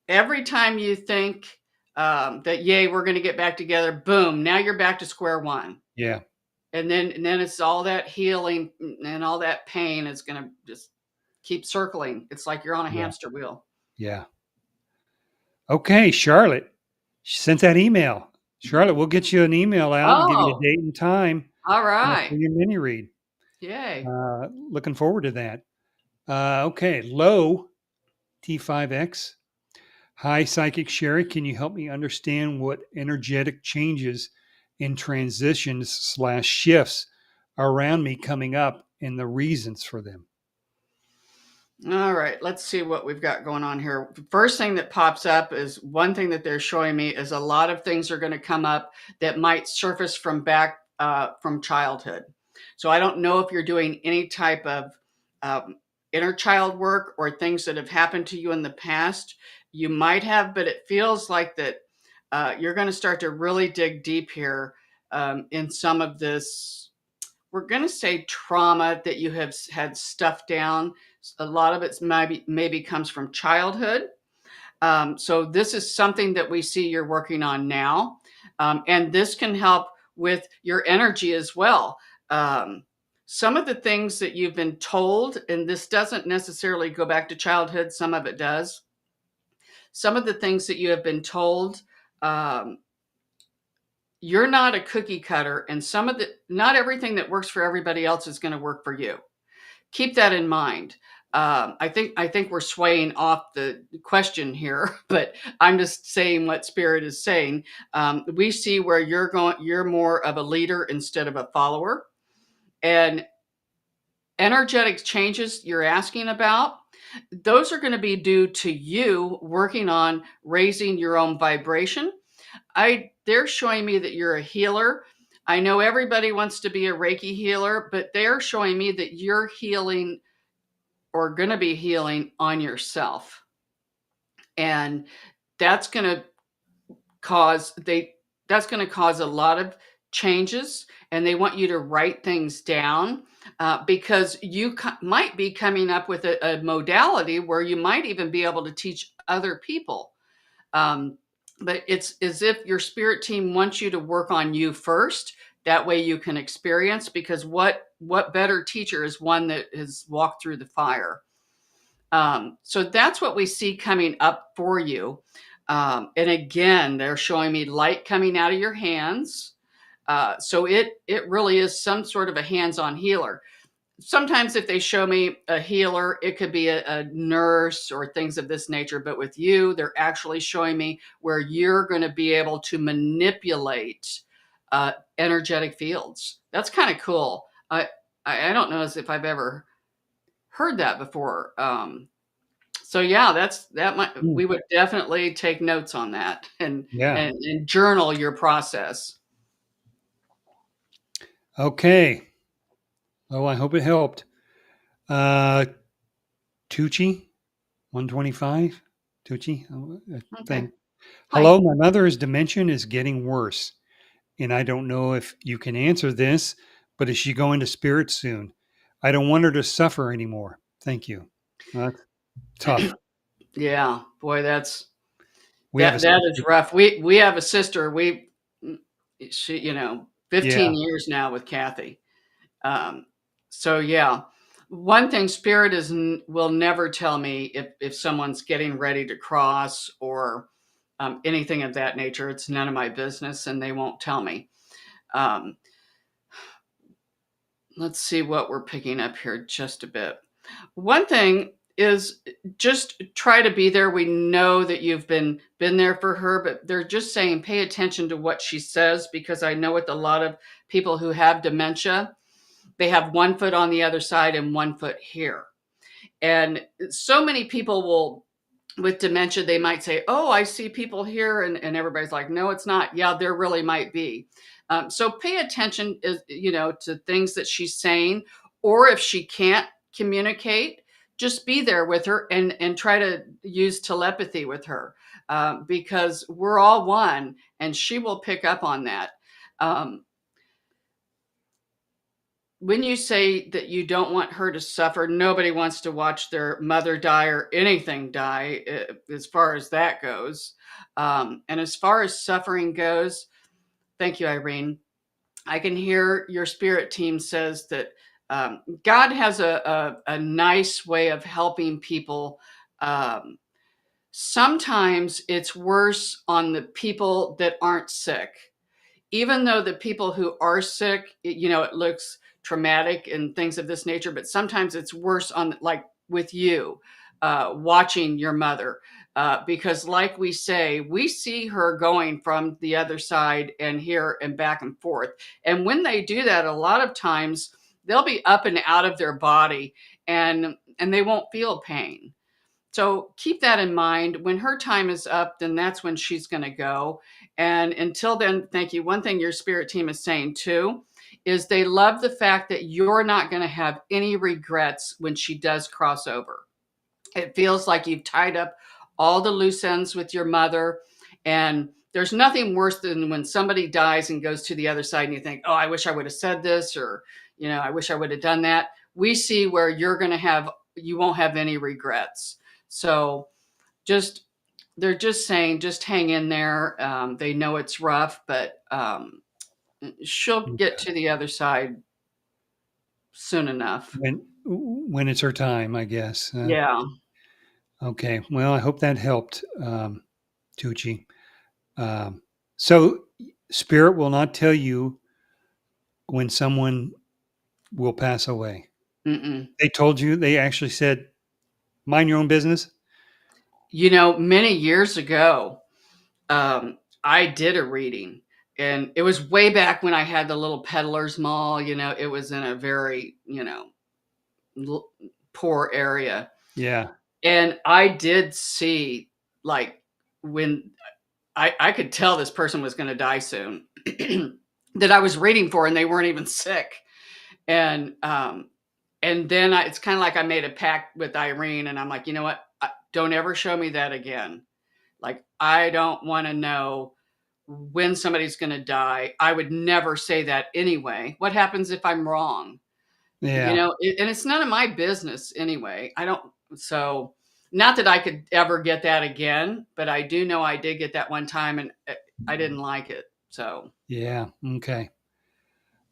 every time you think that, yay, we're going to get back together, boom, now you're back to square one. Yeah. And then it's all that healing and all that pain is going to just keep circling. It's like you're on a Yeah. hamster wheel. Yeah. Okay. Charlotte, she sent that email. Charlotte, we'll get you an email out and give you a Oh, date and time all for right. your mini read. Yay. Looking forward to that. Okay. Low T5X. Hi, Psychic Shari. Can you help me understand what energetic changes and transitions/shifts around me coming up and the reasons for them? All right, let's see what we've got going on here. First thing that pops up is one thing that they're showing me is a lot of things are going to come up that might surface from back from childhood. So I don't know if you're doing any type of um, inner child work or things that have happened to you in the past. You might have, but it feels like that you're going to start to really dig deep here in some of this, we're going to say, trauma that you have had stuffed down. A lot of it maybe comes from childhood. So this is something that we see you're working on now. And this can help with your energy as well. Some of the things that you've been told, and this doesn't necessarily go back to childhood, some of it does. Some of the things that you have been told, um, you're not a cookie cutter, and not everything that works for everybody else is going to work for you. Keep that in mind. I think we're swaying off the question here, but I'm just saying what Spirit is saying. We see where you're more of a leader instead of a follower, and energetic changes you're asking about, those are going to be due to you working on raising your own vibration. They're showing me that you're a healer. I know everybody wants to be a Reiki healer, but they're showing me that you're healing or going to be healing on yourself. And that's going to cause a lot of changes, and they want you to write things down, because you might be coming up with a modality where you might even be able to teach other people. But it's as if your spirit team wants you to work on you first. That way you can experience, because what better teacher is one that has walked through the fire. So that's what we see coming up for you. And again, they're showing me light coming out of your hands. So it really is some sort of a hands-on healer. Sometimes if they show me a healer, it could be a nurse or things of this nature. But with you, they're actually showing me where you're going to be able to manipulate energetic fields. That's kind of cool. I don't know as if I've ever heard that before. So yeah, we would definitely take notes on that and journal your process. Okay. Oh, I hope it helped. Tucci, 125. Tucci, Okay. Hello, my mother's dementia is getting worse, and I don't know if you can answer this, but is she going to spirit soon? I don't want her to suffer anymore. Thank you. That's tough. Yeah, boy, that Have is rough. We have a sister. She 15 yeah. years now with Kathy. So yeah, one thing spirit will never tell me if someone's getting ready to cross or anything of that nature. It's none of my business, and they won't tell me. Um, let's see what we're picking up here just a bit. One thing is just try to be there. We know that you've been there for her, but they're just saying pay attention to what she says, because I know with a lot of people who have dementia, they have one foot on the other side and one foot here. And so many people will, with dementia, they might say, oh, I see people here. And everybody's like, no, it's not. Yeah, there really might be. So pay attention, to things that she's saying, or if she can't communicate, just be there with her and try to use telepathy with her, because we're all one, and she will pick up on that. When you say that you don't want her to suffer, nobody wants to watch their mother die or anything die, as far as that goes. And as far as suffering goes, thank you, Irene. I can hear your spirit team says that God has a nice way of helping people. Sometimes it's worse on the people that aren't sick. Even though the people who are sick, it looks traumatic and things of this nature, but sometimes it's worse on, like with you, watching your mother, because like we say, we see her going from the other side and here and back and forth. And when they do that, a lot of times they'll be up and out of their body, and they won't feel pain. So keep that in mind. When her time is up, then that's when she's going to go. And until then, thank you. One thing your spirit team is saying too is they love the fact that you're not going to have any regrets when she does cross over. It feels like you've tied up all the loose ends with your mother. And there's nothing worse than when somebody dies and goes to the other side and you think, oh, I wish I would have said this, or, I wish I would have done that. We see where you won't have any regrets. So they're just saying, just hang in there. They know it's rough, but she'll get to the other side soon enough. When it's her time, I guess. Yeah. Okay. Well, I hope that helped, Tucci. So spirit will not tell you when someone will pass away. Mm-mm. They told you, they actually said, mind your own business. Many years ago, I did a reading, and it was way back when I had the little peddlers mall. It was in a very, poor area. Yeah. And I did see, like, when I could tell this person was going to die soon that I was reading for, and they weren't even sick. And then it's kind of like I made a pact with Irene, and I'm like, you know what? Don't ever show me that again. Like, I don't want to know when somebody's going to die. I would never say that anyway. What happens if I'm wrong? Yeah. And it's none of my business anyway. So not that I could ever get that again, but I do know I did get that one time, and I didn't like it. So Yeah. Okay.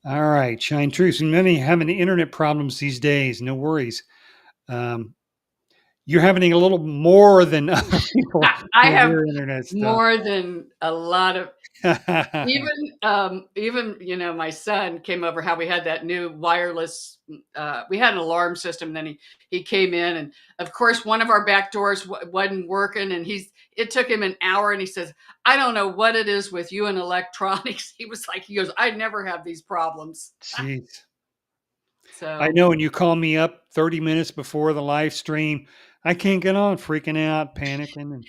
All right. Shine truth. And many having the internet problems these days. No worries. Um, you're having a little more than other people I with have their internet stuff. more than a lot of even my son came over, how we had that new wireless, we had an alarm system. Then he came in, and of course one of our back doors wasn't working, and it took him an hour, and he says, I don't know what it is with you and electronics. He goes, I never have these problems. Jeez. I So know. And you call me up 30 minutes before the live stream. I can't get on, freaking out, panicking. And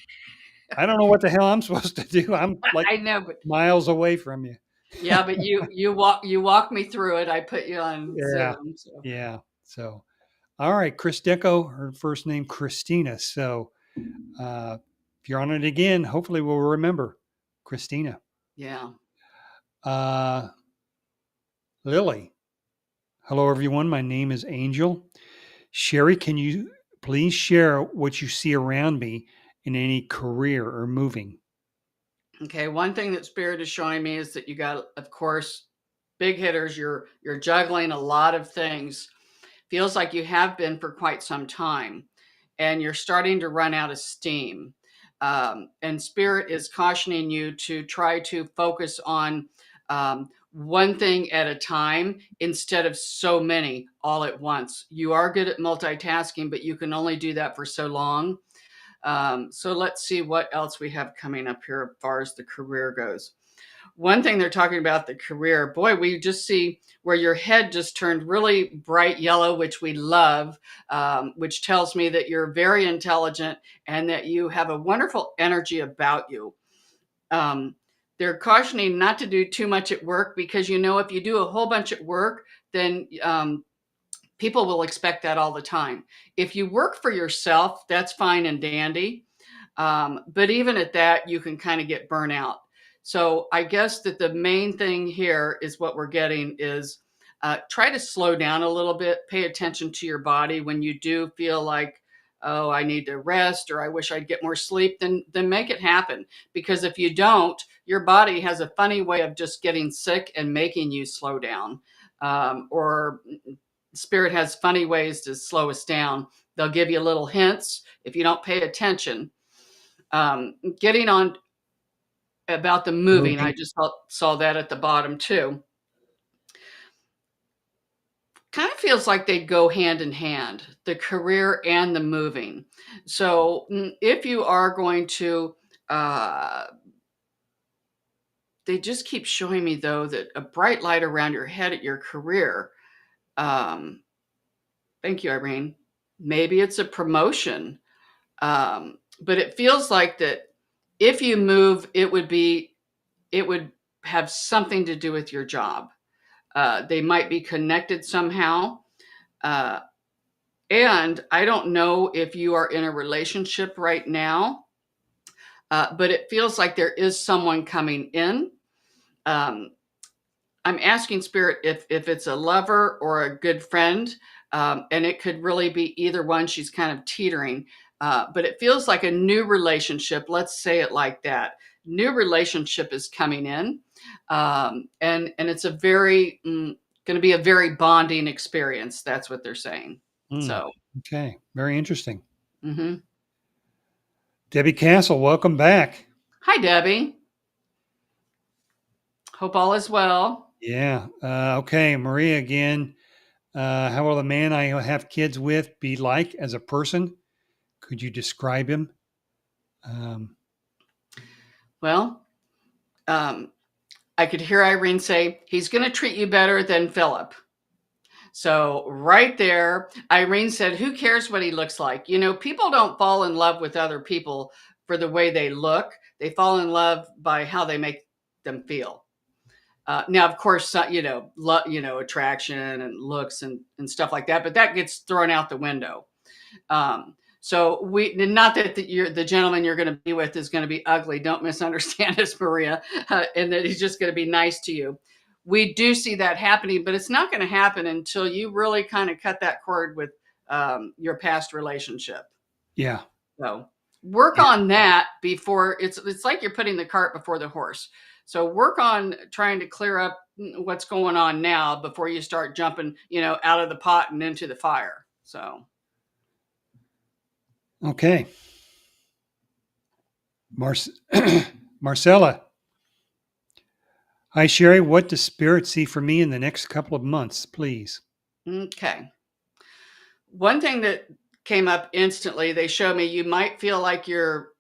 I don't know what the hell I'm supposed to do. I'm like I know, but miles away from you. yeah, but you walk me through it. I put you on Yeah. Zoom. So Yeah. So, all right. Chris Deco, her first name, Christina. So, if you're on it again, hopefully we'll remember Christina. yeah. Uh, Lily. Hello, everyone. My name is Angel. Shari, can you please share what you see around me in any career or moving? Okay, one thing that Spirit is showing me is that you got, of course, big hitters. You're juggling a lot of things. Feels like you have been for quite some time, and you're starting to run out of steam. And Spirit is cautioning you to try to focus on one thing at a time instead of so many all at once. You are good at multitasking, but you can only do that for so long. So let's see what else we have coming up here as far as the career goes. One thing they're talking about the career, boy, we just see where your head just turned really bright yellow, which we love, which tells me that you're very intelligent and that you have a wonderful energy about you. They're cautioning not to do too much at work, because if you do a whole bunch at work, then people will expect that all the time. If you work for yourself, that's fine and dandy. But even at that, you can kind of get burnout. So I guess that the main thing here is what we're getting is try to slow down a little bit, pay attention to your body. When you do feel like, oh, I need to rest, or I wish I'd get more sleep, then make it happen. Because if you don't, your body has a funny way of just getting sick and making you slow down. Or Spirit has funny ways to slow us down. They'll give you little hints if you don't pay attention. Getting on about the moving, I Moving. just saw that at the bottom too. Kind of feels like they go hand in hand, the career and the moving. So if you are going to, they just keep showing me though that a bright light around your head at your career. Um, Thank you, Irene. Maybe it's a promotion. But it feels like that if you move, it would have something to do with your job. They might be connected somehow. Uh, and I don't know if you are in a relationship right now, but it feels like there is someone coming in. Um, I'm asking Spirit if it's a lover or a good friend, and it could really be either one. She's kind of teetering, but it feels like a new relationship. Let's say it like that. New relationship is coming in, and it's a very going to be a very bonding experience. That's what they're saying. So, Okay. Very interesting. mhm. Debbie Castle, welcome back. Hi, Debbie. Hope all is well. Yeah. Okay. Maria again. How will the man I have kids with be like as a person? Could you describe him? Um, Well, um, I could hear Irene say he's going to treat you better than Philip. So right there, Irene said, who cares what he looks like? You know, people don't fall in love with other people for the way they look. They fall in love by how they make them feel. Now, of course, attraction and looks and stuff like that, but that gets thrown out the window. So not that the gentleman you're going to be with is going to be ugly. Don't misunderstand us, Maria, and that he's just going to be nice to you. We do see that happening, but it's not going to happen until you really kind of cut that cord with your past relationship. Yeah. So work on that before it's like you're putting the cart before the horse. So work on trying to clear up what's going on now before you start jumping, out of the pot and into the fire. So. Okay. Marcella. Hi, Shari. What does Spirit see for me in the next couple of months, please? Okay. One thing that came up instantly, they show me you might feel like you're,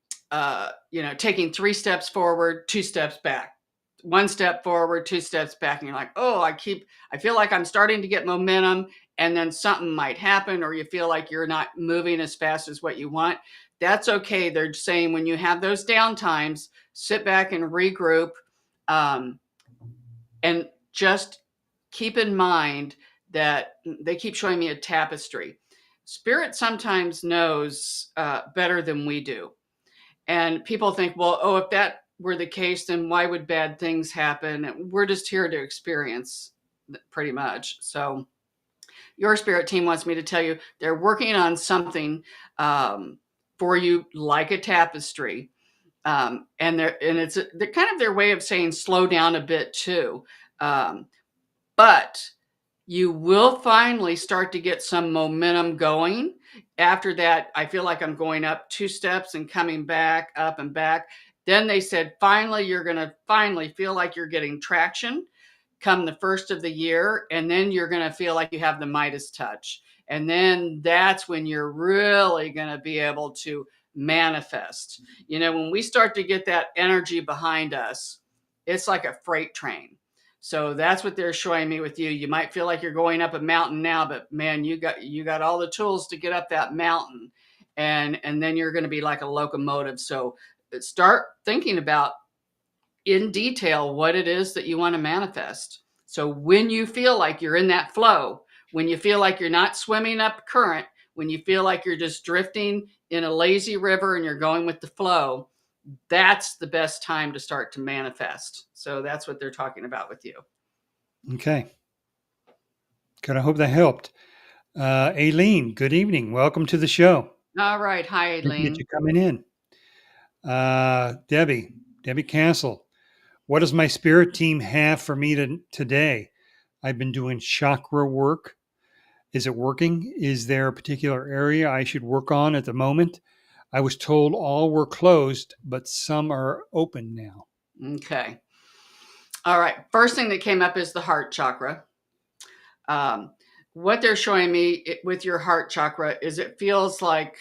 taking 3 steps forward, 2 steps back, 1 step forward, 2 steps back. And you're like, oh, I feel like I'm starting to get momentum, and then something might happen, or you feel like you're not moving as fast as what you want. That's okay. They're saying when you have those down times, sit back and regroup, and just keep in mind that they keep showing me a tapestry. Spirit sometimes knows better than we do. And people think, well, if that were the case, then why would bad things happen? And we're just here to experience pretty much. So your spirit team wants me to tell you they're working on something for you, like a tapestry. And it's they're kind of their way of saying slow down a bit too. But you will finally start to get some momentum going. After that, I feel like I'm going up 2 steps and coming back, up and back. Then they said, finally, you're going to finally feel like you're getting traction come the first of the year. And then you're going to feel like you have the Midas touch. And then that's when you're really going to be able to manifest. When we start to get that energy behind us, it's like a freight train. So that's what they're showing me with you. You might feel like you're going up a mountain now, but man, you got all the tools to get up that mountain, and then you're going to be like a locomotive. So start thinking about in detail what it is that you want to manifest. So when you feel like you're in that flow, when you feel like you're not swimming up current, when you feel like you're just drifting in a lazy river and you're going with the flow, that's the best time to start to manifest. So that's what they're talking about with you. Okay. Good. I hope that helped. Aileen, good evening. Welcome to the show. All right. Hi, Aileen. Appreciate you coming in. Debbie Castle. What does my spirit team have for me today? I've been doing chakra work. Is it working? Is there a particular area I should work on at the moment? I was told all were closed, but some are open now. Okay. All right. First thing that came up is the heart chakra. What they're showing me with your heart chakra is it feels like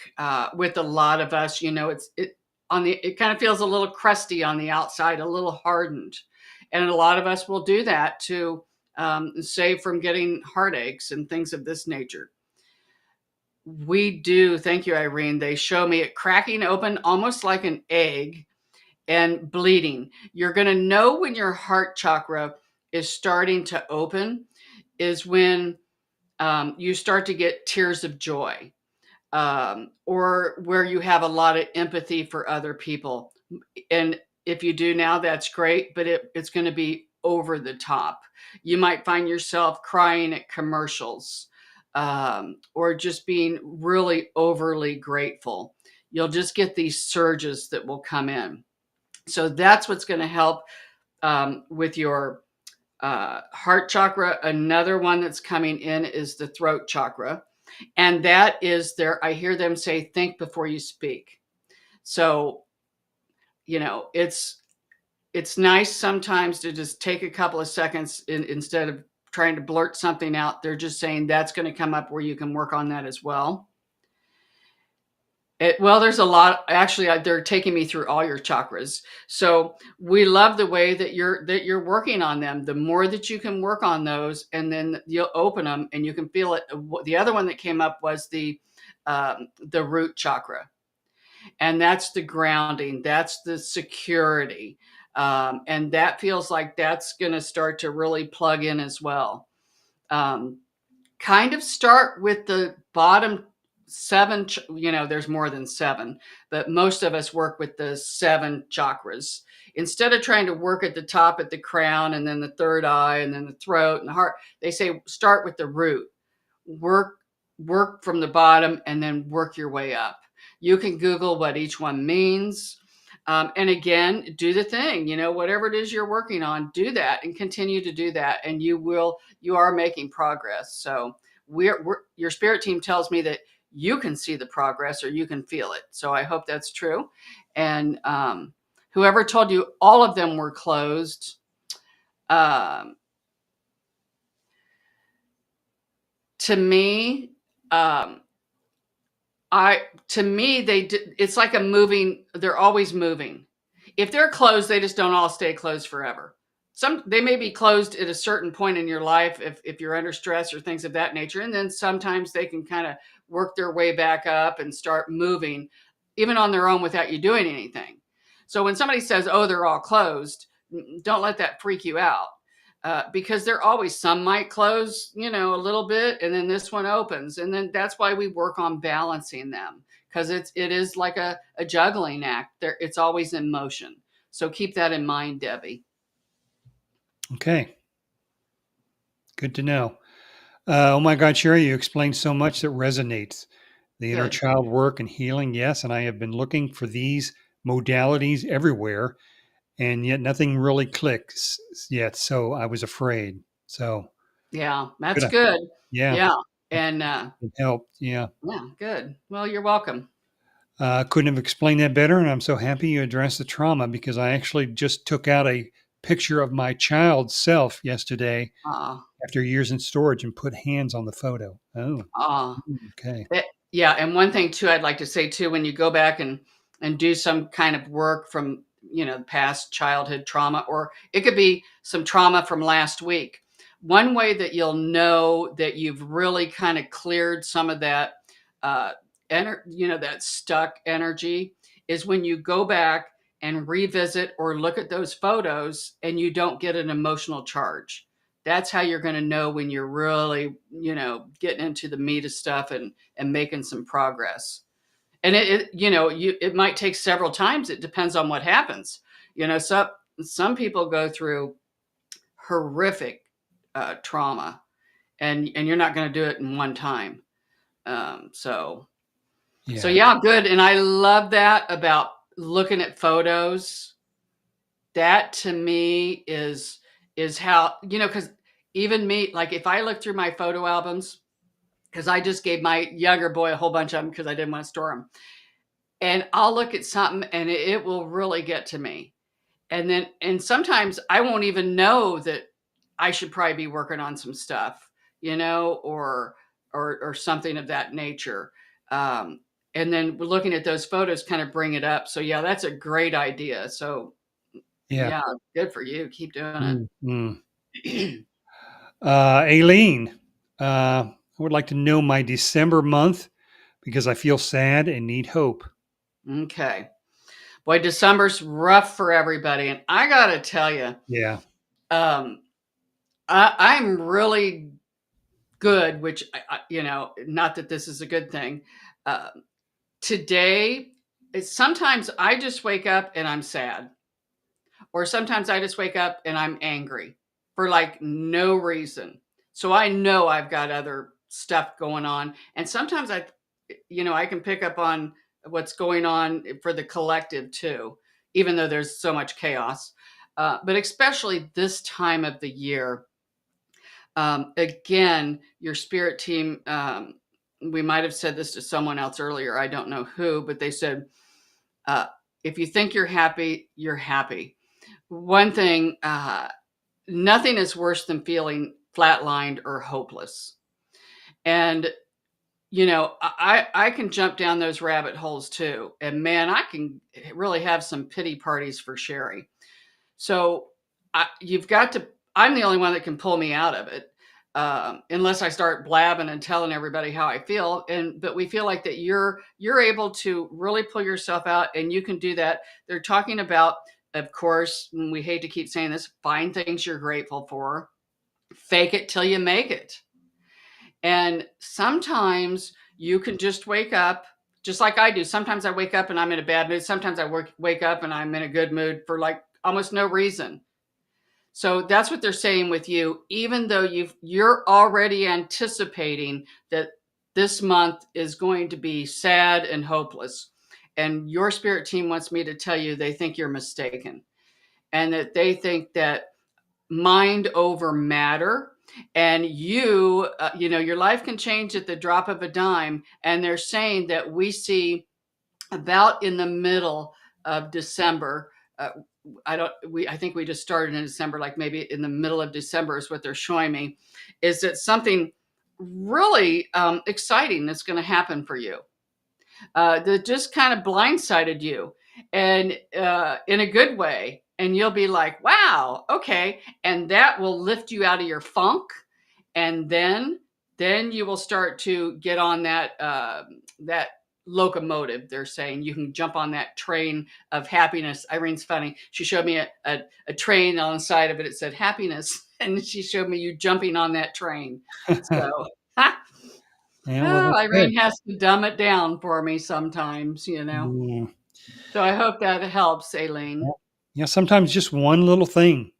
with a lot of us, it kind of feels a little crusty on the outside, a little hardened. And a lot of us will do that to save from getting heartaches and things of this nature. We do. Thank you, Irene. They show me it cracking open almost like an egg and bleeding. You're going to know when your heart chakra is starting to open is when you start to get tears of joy, or where you have a lot of empathy for other people. And if you do now, that's great, but it's going to be over the top. You might find yourself crying at commercials, or just being really overly grateful. You'll just get these surges that will come in. So that's what's going to help with your heart chakra. Another one that's coming in is the throat chakra. And that is I hear them say, think before you speak. So, it's nice sometimes to just take a couple of seconds instead of trying to blurt something out. They're just saying that's going to come up where you can work on that as well. Well, there's a lot. Actually, they're taking me through all your chakras. So we love the way that you're working on them. The more that you can work on those, and then you'll open them and you can feel it. The other one that came up was the root chakra, and that's the grounding. That's the security, and that feels like that's going to start to really plug in as well. Um, Kind of start with the bottom seven, there's more than seven, but most of us work with the seven chakras. Instead of trying to work at the top at the crown and then the third eye and then the throat and the heart, they say start with the root. Work from the bottom and then work your way up. You can Google what each one means. And again, do the thing, whatever it is you're working on, do that and continue to do that. And you are making progress. So your spirit team tells me that you can see the progress or you can feel it. So I hope that's true. And whoever told you all of them were closed, to me, it's like they're always moving. If they're closed, they just don't all stay closed forever. They may be closed at a certain point in your life if you're under stress or things of that nature. And then sometimes they can kind of work their way back up and start moving even on their own without you doing anything. So when somebody says, oh, they're all closed, don't let that freak you out. Because some might close, a little bit, and then this one opens. And then that's why we work on balancing them, because it is like a juggling act. It's always in motion. So keep that in mind, Debbie. Okay. Good to know. Oh my God, Shari, you explained so much that resonates. The inner Good. child work and healing, yes. And I have been looking for these modalities everywhere, and yet nothing really clicks yet. So I was afraid. So Yeah, that's good. good. Yeah, Yeah. And it helped. Yeah. yeah, good. Well, you're welcome. Couldn't have explained that better. And I'm so happy you addressed the trauma, because I actually just took out a picture of my child self yesterday Uh, after years in storage and put hands on the photo. Oh, uh, okay. Yeah, and one thing too, I'd like to say too, when you go back and do some kind of work from past childhood trauma, or it could be some trauma from last week. One way that you'll know that you've really kind of cleared some of that, that stuck energy, is when you go back and revisit or look at those photos and you don't get an emotional charge. That's how you're going to know when you're really, getting into the meat of stuff and making some progress. And it might take several times. It depends on what happens. Some people go through horrific trauma, and you're not going to do it in one time. So Yeah. yeah, good. And I love that about looking at photos. That to me is how, because even me, like if I look through my photo albums, because I just gave my younger boy a whole bunch of them because I didn't want to store them. And I'll look at something and it will really get to me. And sometimes I won't even know that I should probably be working on some stuff, or something of that nature. And then looking at those photos kind of bring it up. So yeah, that's a great idea. So Yeah. yeah, good for you. Keep doing Mm. it. Aileen, I would like to know my December month, because I feel sad and need hope. Okay. Boy, December's rough for everybody. And I got to tell you, Yeah. um, I'm really good, which, not that this is a good thing. Uh, Today, sometimes I just wake up and I'm sad. Or sometimes I just wake up and I'm angry for like no reason. So I know I've got other stuff going on. And sometimes I can pick up on what's going on for the collective too, even though there's so much chaos. But especially this time of the year, again, your spirit team, we might have said this to someone else earlier. I don't know who, but they said, if you think you're happy, you're happy. One thing, nothing is worse than feeling flatlined or hopeless. And, I can jump down those rabbit holes too. And man, I can really have some pity parties for Shari. So you've got to, I'm the only one that can pull me out of it. Unless I start blabbing and telling everybody how I feel. But we feel like that you're able to really pull yourself out, and you can do that. They're talking about, of course, and we hate to keep saying this, find things you're grateful for, fake it till you make it. And sometimes you can just wake up, just like I do. Sometimes I wake up and I'm in a bad mood. Sometimes I wake up and I'm in a good mood for like almost no reason. So that's what they're saying with you, even though you're already anticipating that this month is going to be sad and hopeless. And your spirit team wants me to tell you they think you're mistaken, and that they think that mind over matter, and your life can change at the drop of a dime. And they're saying that we see about in the middle of December, I think we just started in December, like maybe in the middle of December is what they're showing me, is that something really exciting that's going to happen for you, that just kind of blindsided you, and in a good way. And you'll be like, wow, okay. And that will lift you out of your funk. And then you will start to get on that locomotive. They're saying you can jump on that train of happiness. Irene's funny. She showed me a train. On the side of it, it said happiness. And she showed me you jumping on that train. So, Yeah, well, that's Irene good. has to dumb it down for me sometimes, Mm, So I hope that helps, Aileen. yeah. Yeah, sometimes just one little thing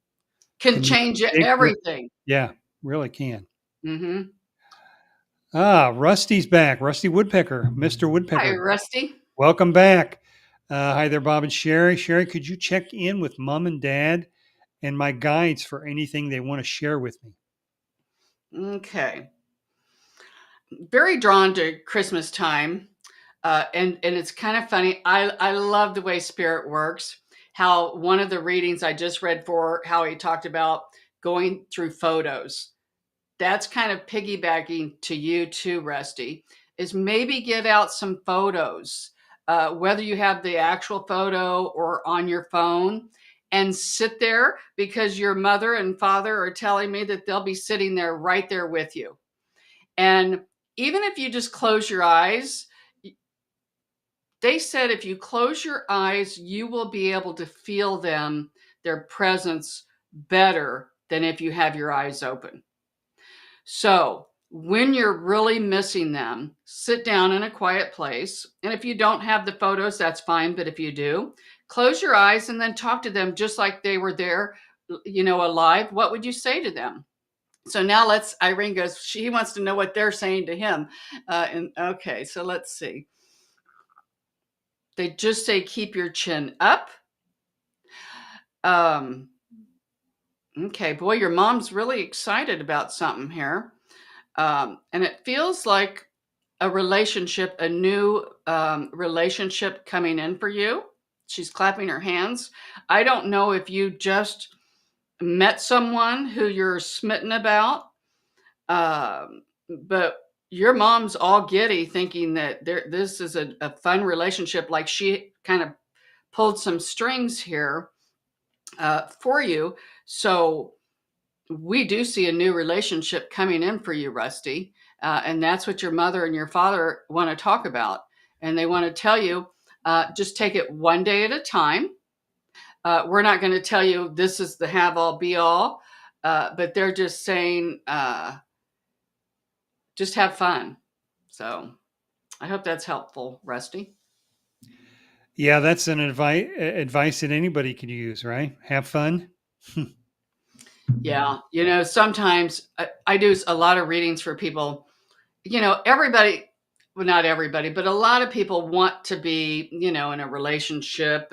Can can make change a big difference. everything. Yeah, really can. Mm-hmm. Rusty's back. Rusty Woodpecker, Mr. Hi, Woodpecker. Rusty. Welcome back. Hi there, Bob and Sherry. Sherry, could you check in with Mom and Dad and my guides for anything they want to share with me? Okay. Very drawn to Christmas time. And it's kind of funny. I love the way spirit works. How one of the readings I just read for, how he talked about going through photos. That's kind of piggybacking to you too, Rusty, is maybe get out some photos, whether you have the actual photo or on your phone, and sit there, because your mother and father are telling me that they'll be sitting there right there with you. And even if you just close your eyes, they said if you close your eyes, you will be able to feel them, their presence, better than if you have your eyes open. So when you're really missing them, sit down in a quiet place. And if you don't have the photos, that's fine. But if you do, close your eyes and then talk to them just like they were there, alive. What would you say to them? So now Irene goes, she wants to know what they're saying to him. And okay, so let's see. They just say, keep your chin up. Okay, boy, your mom's really excited about something here. And it feels like a relationship, a new relationship coming in for you. She's clapping her hands. I don't know if you just met someone who you're smitten about, but your mom's all giddy thinking that this is a fun relationship. Like she kind of pulled some strings here for you. So we do see a new relationship coming in for you, Rusty. And that's what your mother and your father want to talk about. And they want to tell you, just take it one day at a time. We're not going to tell you this is the have all be all, but they're just saying, just have fun. So I hope that's helpful, Rusty. Yeah, that's an advice that anybody could use, right? Have fun. Yeah. Sometimes I do a lot of readings for people. Everybody, well, not everybody, but a lot of people want to be, in a relationship.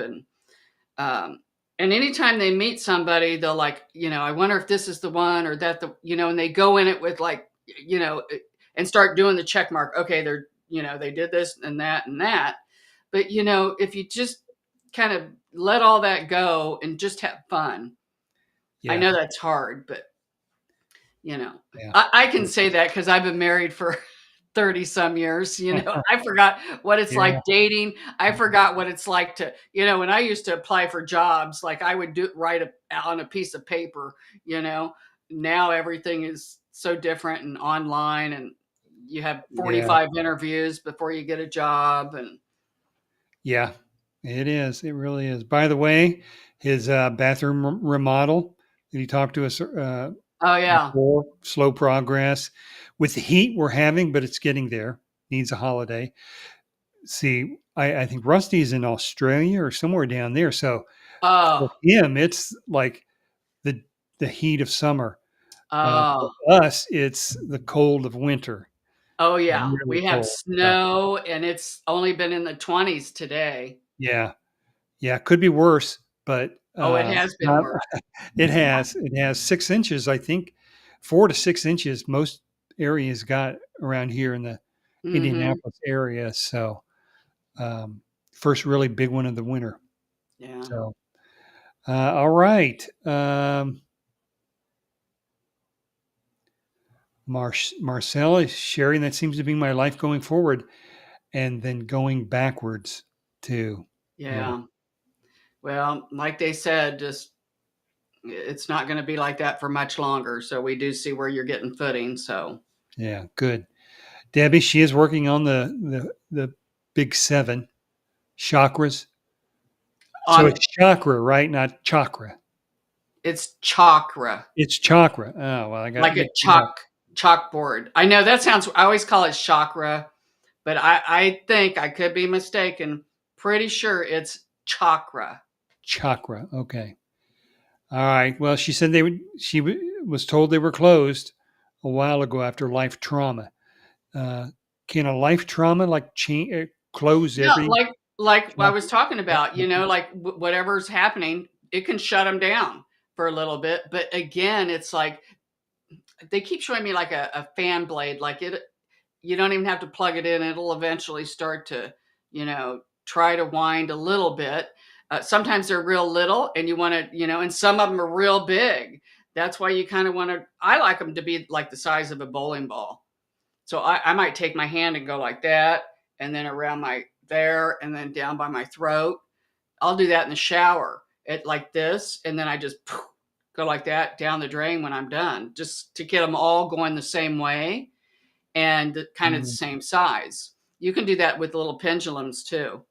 And anytime they meet somebody, they'll like, I wonder if this is the one or that, and they go in it with like, and start doing the check mark. Okay, they're, they did this and that and that. But, if you just kind of let all that go and just have fun, I know that's hard, but, Yeah. I can say that because I've been married for 30 some years, I forgot what it's Yeah, like dating. I forgot what it's like to, when I used to apply for jobs, like I would write on a piece of paper, you know, now everything is so different and online, and you have yeah, 45 interviews before you get a job. And yeah. It is. It really is. By the way, his bathroom remodel that he talked to us oh yeah. before, slow progress with the heat we're having, but it's getting there. Needs a holiday. See, I think Rusty's in Australia or somewhere down there. So for Oh, him, it's like the the heat of summer. For oh, us, it's the cold of winter. oh yeah. Really We have cold. So snow and it's only been in the 20s today. yeah, yeah, could be worse, but Oh, it has been not, worse. it has 6 inches, I think, 4 to 6 inches. Most areas got around here in the Hmm. Indianapolis area. So um, first really big one of the winter. Yeah. So all right. Marcella is sharing that seems to be my life going forward and then going backwards too. Yeah. Yeah. Well, like they said, just it's not going to be like that for much longer. So we do see where you're getting footing. So Yeah. Good. Debbie, she is working on the big seven chakras. So on it's chakra, right? Not chakra. it's chakra, It's chakra. Oh, well, I got to like a mix it up. chalkboard. I know that sounds. I always call it chakra, but I think I could be mistaken. Pretty sure it's chakra. Chakra. Okay. All right. Well, she said was told they were closed a while ago after life trauma. Uh, can a life trauma like close Yeah, every like I was chakra? talking about, like whatever's happening, it can shut them down for a little bit. But again, it's like they keep showing me like a fan blade, like it. You don't even have to plug it in; it'll eventually start to, try to wind a little bit. Sometimes they're real little, and you want to, and some of them are real big. That's why you kind of want to. I like them to be like the size of a bowling ball. So I might take my hand and go like that, and then around my there, and then down by my throat. I'll do that in the shower, it like this, and then I just go like that down the drain when I'm done, just to get them all going the same way and kind of the Mm, same size. You can do that with little pendulums too.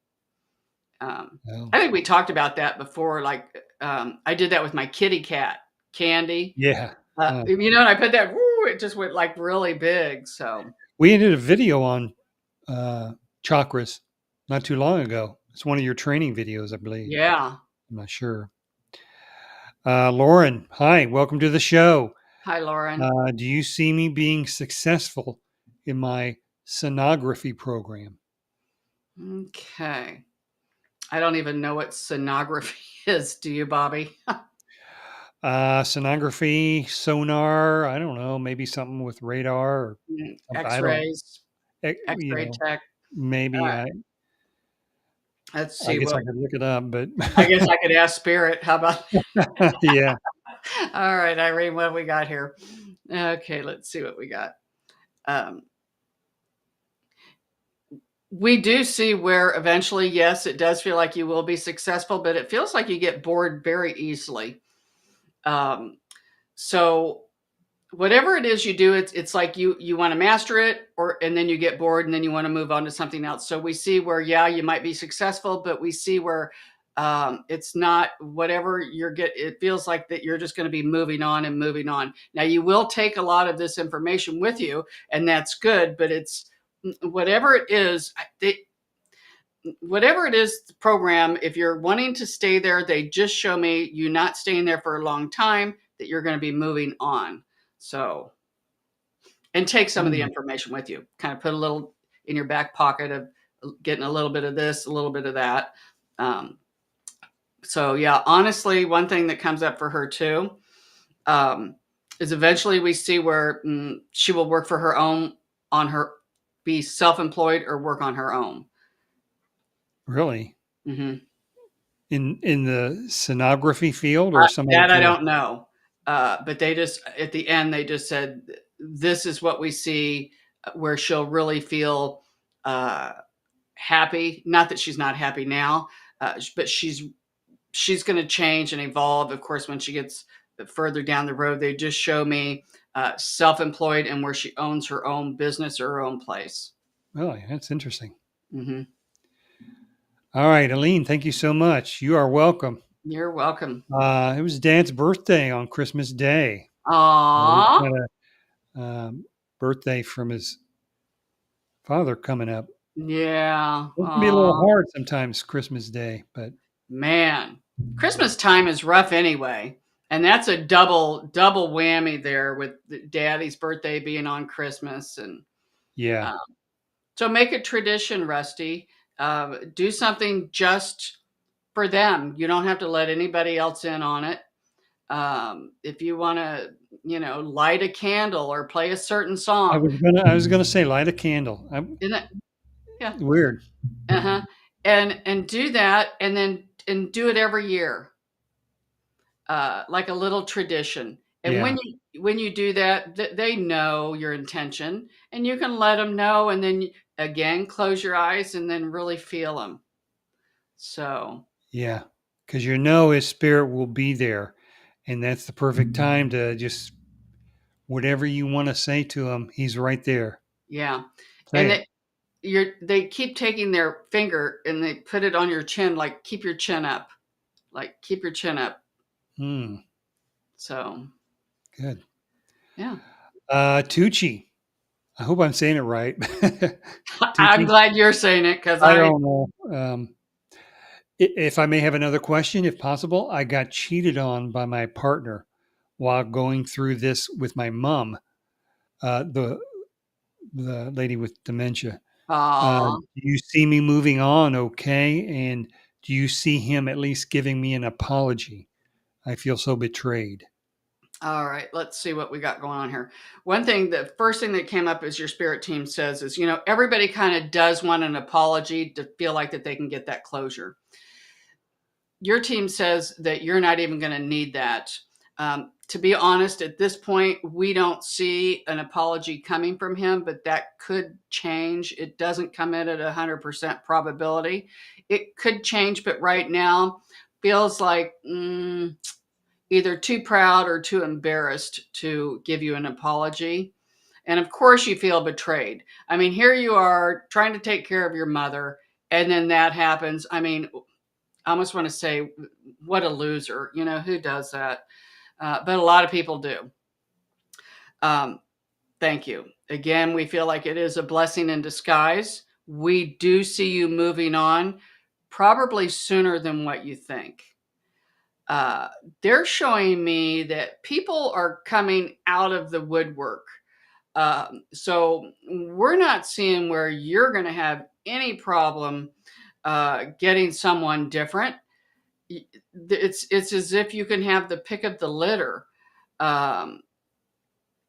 oh, I think we talked about that before. Like I did that with my kitty cat, Candy. yeah. And I put that. Woo, it just went like really big. So We did a video on uh, chakras not too long ago. It's one of your training videos, I believe. yeah. I'm not sure. Lauren, hi, welcome to the show. Hi, Lauren. Do you see me being successful in my sonography program? Okay. I don't even know what sonography is. Do you, Bobby? Sonography, sonar, I don't know, maybe something with radar or something. I don't, X-rays, you X-ray know, tech. maybe Uh, let's I see guess I what. could look it up, but I guess I could ask Spirit. How about? yeah, All right, Irene, what have we got here? Okay, let's see what we got. Um, we do see where eventually, yes, it does feel like you will be successful, but it feels like you get bored very easily. Um, so whatever it is you do, it's like you want to master it, and then you get bored, and then you want to move on to something else. So we see where, yeah, you might be successful, but we see where it's not whatever it feels like that you're just going to be moving on and moving on. Now you will take a lot of this information with you, and that's good, but it's whatever it is. Whatever it is, the program, if you're wanting to stay there, they just show me you not staying there for a long time, that you're going to be moving on. So, and take some of the mm, information with you, kind of put a little in your back pocket of getting a little bit of this, a little bit of that. Um, so yeah, honestly, one thing that comes up for her too um, is eventually we see where she will work for her own on her, be self-employed or work on her own. really. Hmm. In the sonography field or some other That I field? don't know. But they just, at the end, they just said, this is what we see. where she'll really feel happy. Not that she's not happy now, but she's going to change and evolve. Of course, when she gets further down the road, they just show me self-employed and where she owns her own business or her own place. Oh, that's interesting. Mm-hmm. All right, Aline, thank you so much. You are welcome. You're welcome. It was Dad's birthday on Christmas Day. He Aww. had a birthday from his father coming up. Yeah. It can be a little Aw. hard sometimes, Christmas Day, but Man, Christmas time is rough anyway. And that's a double whammy there with Daddy's birthday being on Christmas. And yeah. so make a tradition, Rusty. Do something just for them. You don't have to let anybody else in on it. If you want to, light a candle or play a certain song. I was gonna say light a candle. Isn't it? Yeah. Weird. Uh-huh. And do that and do it every year. Like a little tradition. And Yeah. when you do that, they know your intention, and you can let them know, and then again close your eyes and then really feel them. So Yeah. Because his spirit will be there. And that's the perfect time to just whatever you want to say to him, he's right there. yeah, Say and it. they keep taking their finger and they put it on your chin, like keep your chin up, So Good. yeah. Tucci. I hope I'm saying it right. I'm Tucci. glad you're saying it because I don't know. If I may have another question, if possible, I got cheated on by my partner while going through this with my mom, the lady with dementia. Aw. Do you see me moving on okay? And do you see him at least giving me an apology? I feel so betrayed. All right, let's see what we got going on here. The first thing that came up is your spirit team says is, everybody kind of does want an apology to feel like that they can get that closure. Your team says that you're not even going to need that. To be honest, at this point, we don't see an apology coming from him, but that could change. It doesn't come in at 100% probability. It could change, but right now feels like either too proud or too embarrassed to give you an apology. And of course, you feel betrayed. I mean, here you are trying to take care of your mother, and then that happens. I mean, I almost want to say, what a loser. Who does that? But a lot of people do. Thank you. Again, we feel like it is a blessing in disguise. We do see you moving on, probably sooner than what you think. They're showing me that people are coming out of the woodwork. So we're not seeing where you're going to have any problem getting someone different. It's as if you can have the pick of the litter. And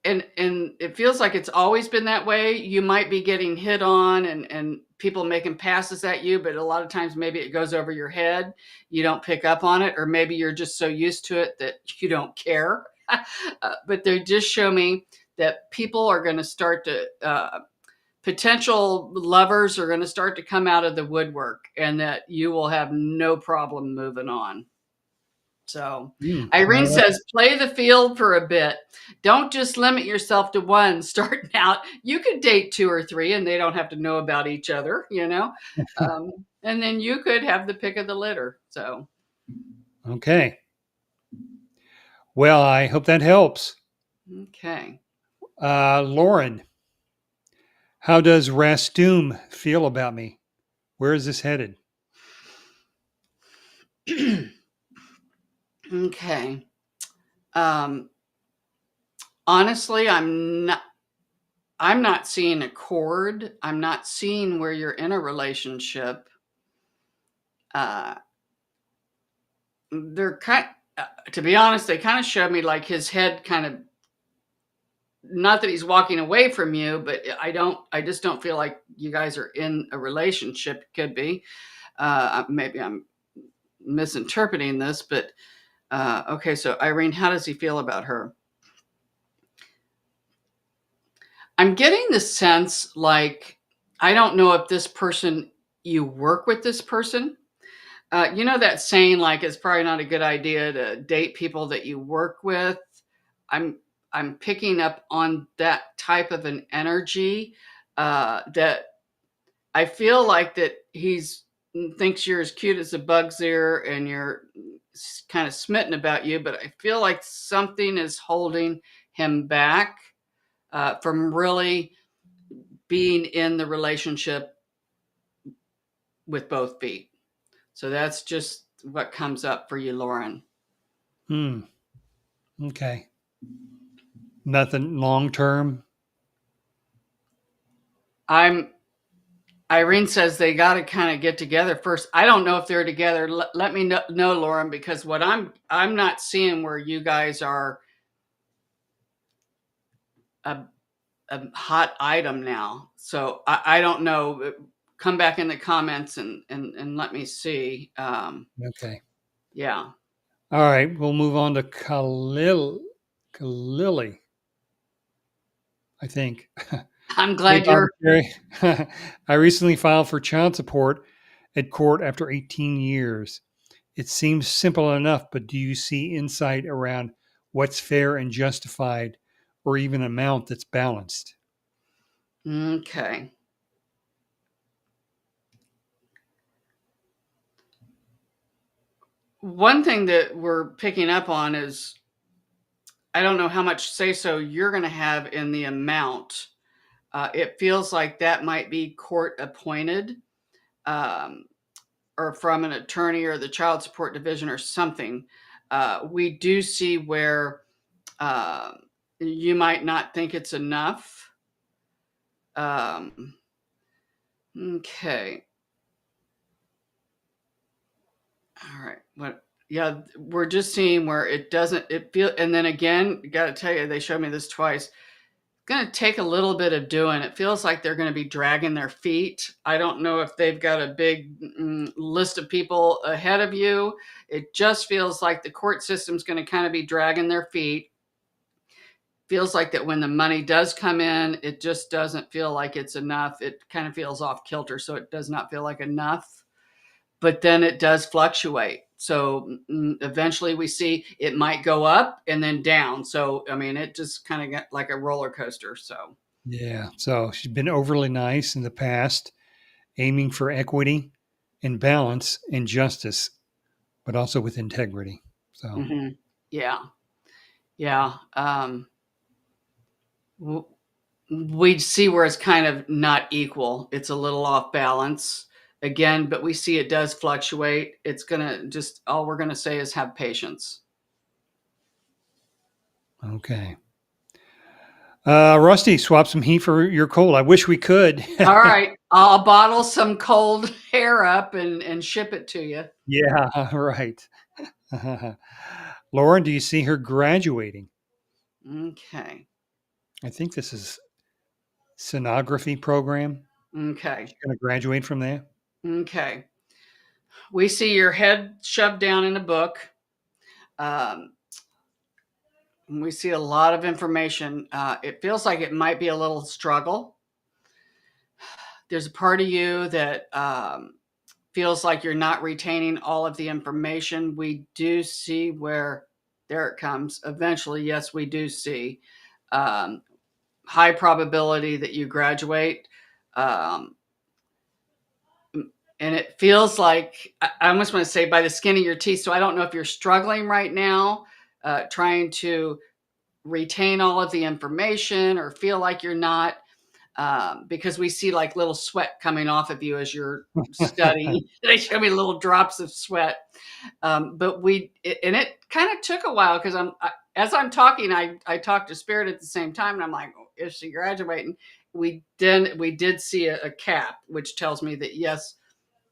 it feels like it's always been that way. You might be getting hit on and people making passes at you, but a lot of times maybe it goes over your head. You don't pick up on it, or maybe you're just so used to it that you don't care. But they just show me that people are going to start to, potential lovers are going to start to come out of the woodwork, and that you will have no problem moving on. So Irene says, play the field for a bit. Don't just limit yourself to one starting out. You could date 2 or 3 and they don't have to know about each other, and then you could have the pick of the litter. So. Okay. Well, I hope that helps. Okay. Lauren, how does Rastum feel about me? Where is this headed? Okay. Honestly, I'm not seeing a cord. I'm not seeing where you're in a relationship. They're to be honest, they kind of showed me like his head kind of, not that he's walking away from you, but I just don't feel like you guys are in a relationship. Could be. Maybe I'm misinterpreting this, but okay. So Irene, how does he feel about her? I'm getting the sense like, I don't know if this person, you work with this person. You know that saying, like, it's probably not a good idea to date people that you work with. I'm I'm picking up on that type of an energy, that I feel like that he's thinks you're as cute as a bug's ear and you're kind of smitten about you, but I feel like something is holding him back from really being in the relationship with both feet. So that's just what comes up for you, Lauren. Hmm. Okay. Nothing long term. I'm Irene says they got to kind of get together first. I don't know if they're together. Let me know, Lauren, because what I'm not seeing where you guys are a, a hot item now. So I don't know. Come back in the comments and let me see. Okay. Yeah. All right. We'll move on to Kalili, I think. I'm Hey, glad Bob you're. and Sherry. I recently filed for child support at court after 18 years. It seems simple enough, but do you see insight around what's fair and justified, or even amount that's balanced? Okay. One thing that we're picking up on is, I don't know how much say so you're going to have in the amount. It feels like that might be court appointed, um, or from an attorney or the child support division or something. We do see where uh, you might not think it's enough. Okay. All right. What? Yeah, we're just seeing where it doesn't. It feel, and then again, got to tell you, they showed me this twice. Going to take a little bit of doing. It feels like they're going to be dragging their feet. I don't know if they've got a big list of people ahead of you. It just feels like the court system's going to kind of be dragging their feet. Feels like that when the money does come in, it just doesn't feel like it's enough. It kind of feels off kilter, so it does not feel like enough. But then it does fluctuate. So eventually we see it might go up and then down. So, I mean, it just kind of got like a roller coaster. So, Yeah. So she's been overly nice in the past, aiming for equity and balance and justice, but also with integrity. So, yeah, yeah. We see where it's kind of not equal. It's a little off balance again, but we see it does fluctuate. It's going to just, all we're going to say is have patience. okay. Rusty, swap some heat for your cold. I wish we could. All right. I'll bottle some cold hair up and ship it to you. Yeah, right. Lauren, do you see her graduating? Okay. I think this is sonography program. Okay. She's going to graduate from that. Okay. We see your head shoved down in a book. Um, we see a lot of information. It feels like it might be a little struggle. There's a part of you that feels like you're not retaining all of the information. We do see where, there it comes. Eventually, yes, we do see um, high probability that you graduate. Um, and it feels like, I almost want to say by the skin of your teeth. So I don't know if you're struggling right now, trying to retain all of the information or feel like you're not, because we see like little sweat coming off of you as you're studying. They show me little drops of sweat. But and it kind of took a while because as I'm talking, I talked to Spirit at the same time, and I'm like, oh, is she graduating? We did see a cap, which tells me that yes,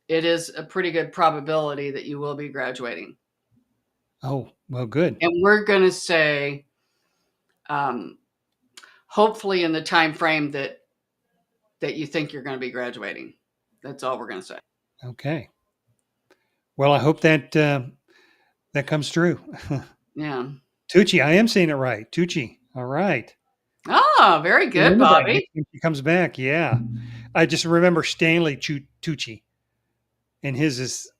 it is a pretty good probability that you will be graduating. Oh, well, good. And we're going to say, um, hopefully in the time frame that you think you're going to be graduating. That's all we're going to say. Okay. Well, I hope that that comes true. Yeah. Tucci, I am saying it right. Tucci. All right. Oh, very good, Remember that Bobby. when she comes back. Yeah. I just remember Stanley Tucci, and his is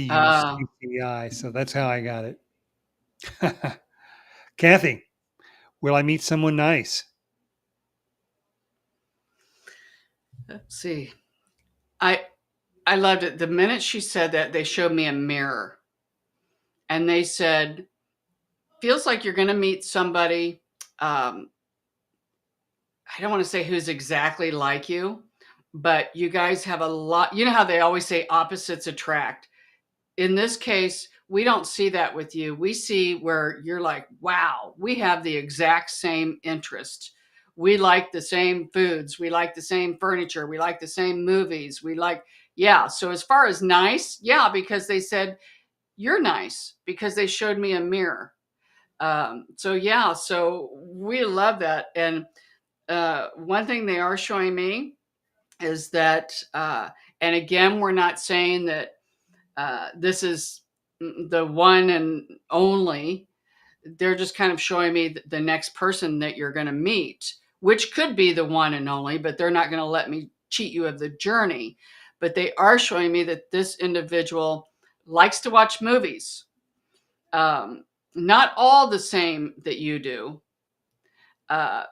Oh, Tucci. So that's how I got it. Kathy, will I meet someone nice? let's see. I I loved it. The minute she said that, they showed me a mirror and they said, feels like you're going to meet somebody. Um, I don't want to say who's exactly like you, but you guys have a lot. You know how they always say opposites attract. In this case, we don't see that with you. We see where you're like, wow, we have the exact same interest. We like the same foods. We like the same furniture. We like the same movies. We like, yeah. So, as far as nice, yeah, because they said, you're nice because they showed me a mirror. So, yeah, so we love that. And one thing they are showing me is that, and again, we're not saying that this is the one and only. They're just kind of showing me the next person that you're going to meet, which could be the one and only, but they're not going to let me cheat you of the journey. But they are showing me that this individual likes to watch movies. Um, Not all the same that you do,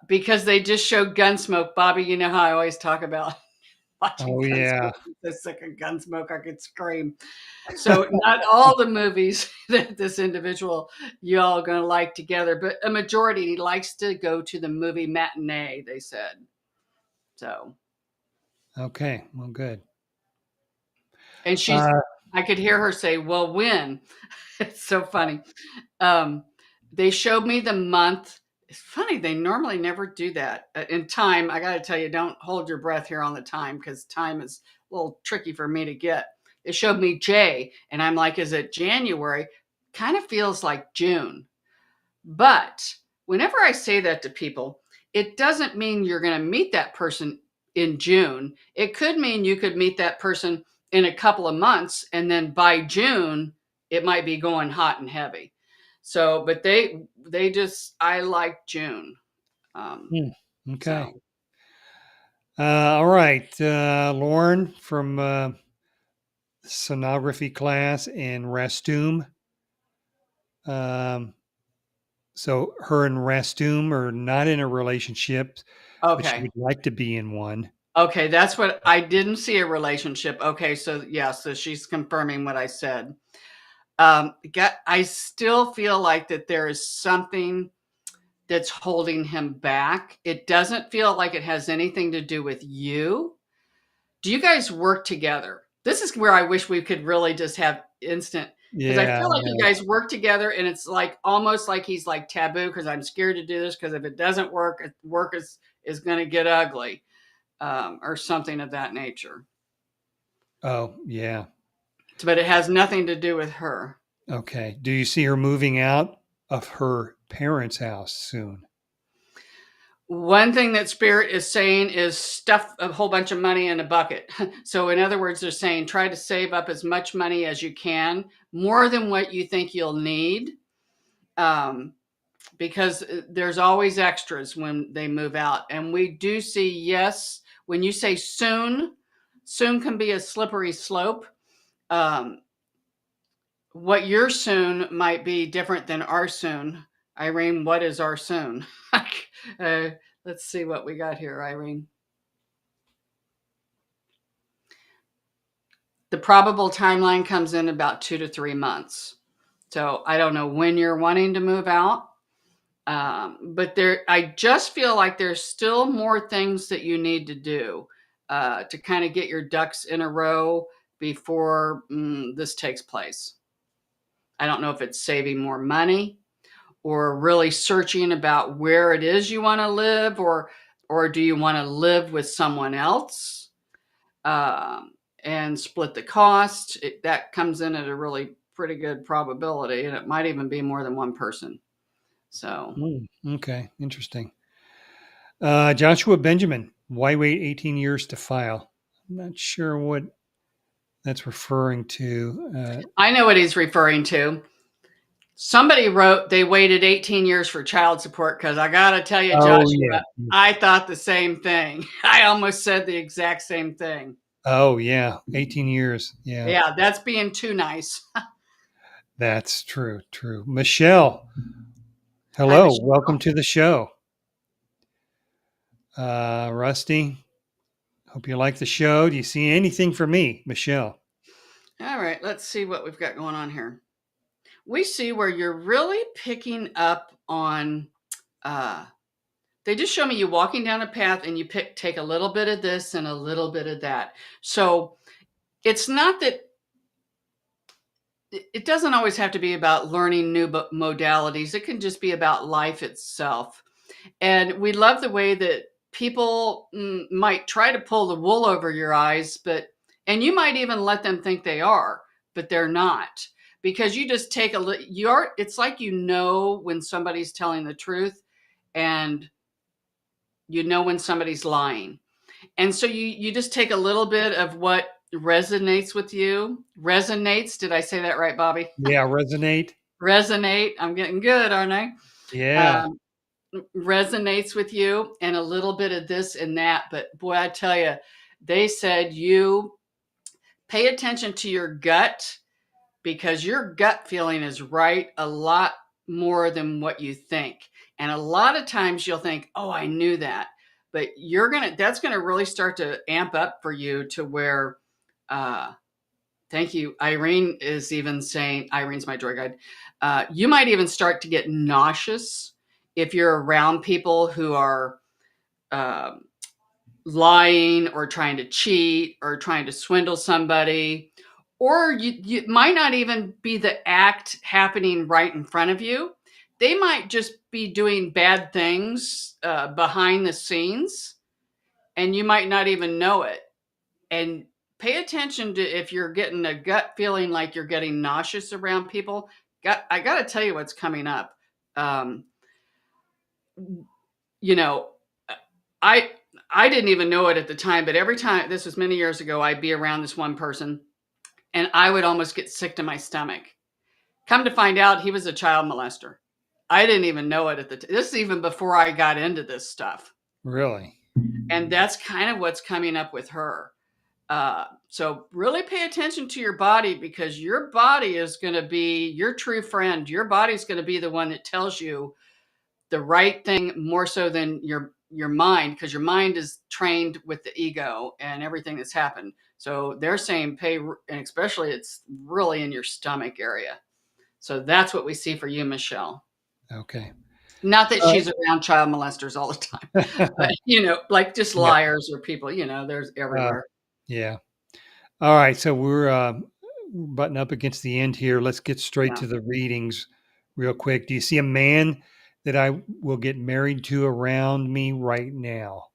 because they just showed Gunsmoke. Bobby, you know how I always talk about watching Oh, yeah. Gunsmoke. I'm so sick of Gunsmoke, I could scream. So not all the movies that this individual y'all gonna like together, but a majority likes to go to the movie matinee, they said. So, Okay. Well, good. and she's, Uh, I could hear her say, well, when? It's so funny. Um, they showed me the month. It's funny, they normally never do that. In time, I got to tell you, don't hold your breath here on the time because time is a little tricky for me to get. It showed me J, and I'm like, is it January? Kind of feels like June. But whenever I say that to people, it doesn't mean you're going to meet that person in June. It could mean you could meet that person in a couple of months, and then by June, it might be going hot and heavy. So, but they just, I like June. Um, okay. so All right. Lauren from sonography class in Rastum. Um, so her and Rastum are not in a relationship, but she okay. would like to be in one. Okay, that's what I didn't see a relationship. Okay, so yeah, so she's confirming what I said. I still feel like that there is something that's holding him back. It doesn't feel like it has anything to do with you. Do you guys work together? This is where I wish we could really just have instant, because I Yeah. feel like you guys work together and it's like almost like he's like taboo because I'm scared to do this because if it doesn't work, work is going to get ugly, or something of that nature. Oh, yeah. But it has nothing to do with her. Okay. Do you see her moving out of her parents' house soon? One thing that Spirit is saying is stuff a whole bunch of money in a bucket. So, in other words, they're saying try to save up as much money as you can, more than what you think you'll need, um, because there's always extras when they move out. And we do see, yes, when you say soon, soon can be a slippery slope. Um, what your soon might be different than our soon. Irene, what is our soon? uh, let's see what we got here, Irene. The probable timeline comes in about 2 to 3 months. So I don't know when you're wanting to move out. But there, I just feel like there's still more things that you need to do to kind of get your ducks in a row before this takes place. I don't know if it's saving more money or really searching about where it is you want to live, or do you want to live with someone else, um, and split the cost. That comes in at a really pretty good probability, and it might even be more than one person. So Okay. Interesting. Joshua Benjamin, why wait 18 years to file? I'm not sure what that's referring to. I know what he's referring to. Somebody wrote they waited 18 years for child support because I got to tell you, Oh, Joshua, yeah. I thought the same thing. I almost said the exact same thing. Oh, yeah. 18 years. Yeah. Yeah, that's being too nice. That's true. True. Michelle, Hi, hello. Michelle. Welcome to the show. Rusty, hope you like the show. Do you see anything for me, Michelle? All right, let's see what we've got going on here. We see where you're really picking up on, they just show me you walking down a path and you take a little bit of this and a little bit of that. So it's not that it doesn't always have to be about learning new modalities. It can just be about life itself. And we love the way that people might try to pull the wool over your eyes, and you might even let them think they are, but they're not, because you just take it's like, when somebody's telling the truth, and when somebody's lying. And so you just take a little bit of what resonates with you. Resonates. Did I say that right, Bobby? Yeah, resonate. Resonate. I'm getting good, aren't I? Yeah. Resonates with you, and a little bit of this and that. But boy, I tell you, they said you pay attention to your gut, because your gut feeling is right a lot more than what you think. And a lot of times you'll think, oh, I knew that. But that's going to really start to amp up for you to where, thank you. Irene is even saying, Irene's my joy guide. You might even start to get nauseous if you're around people who are lying or trying to cheat or trying to swindle somebody. Or you might not even be the act happening right in front of you. They might just be doing bad things behind the scenes, and you might not even know it. And pay attention to if you're getting a gut feeling like you're getting nauseous around people. I got to tell you what's coming up. You know, I didn't even know it at the time, but every time, this was many years ago, I'd be around this one person and I would almost get sick to my stomach. Come to find out, he was a child molester. I didn't even know it at the time. This is even before I got into this stuff. Really? And that's kind of what's coming up with her. So really pay attention to your body, because your body is going to be your true friend. Your body's going to be the one that tells you the right thing more so than your mind, because your mind is trained with the ego and everything that's happened. So they're saying and especially it's really in your stomach area. So that's what we see for you, Michelle. Okay. Not that she's around child molesters all the time, but like just Yeah. liars or people, there's everywhere. Yeah. All right. So we're butting up against the end here. Let's get straight Yeah. to the readings real quick. Do you see a man that I will get married to around me right now?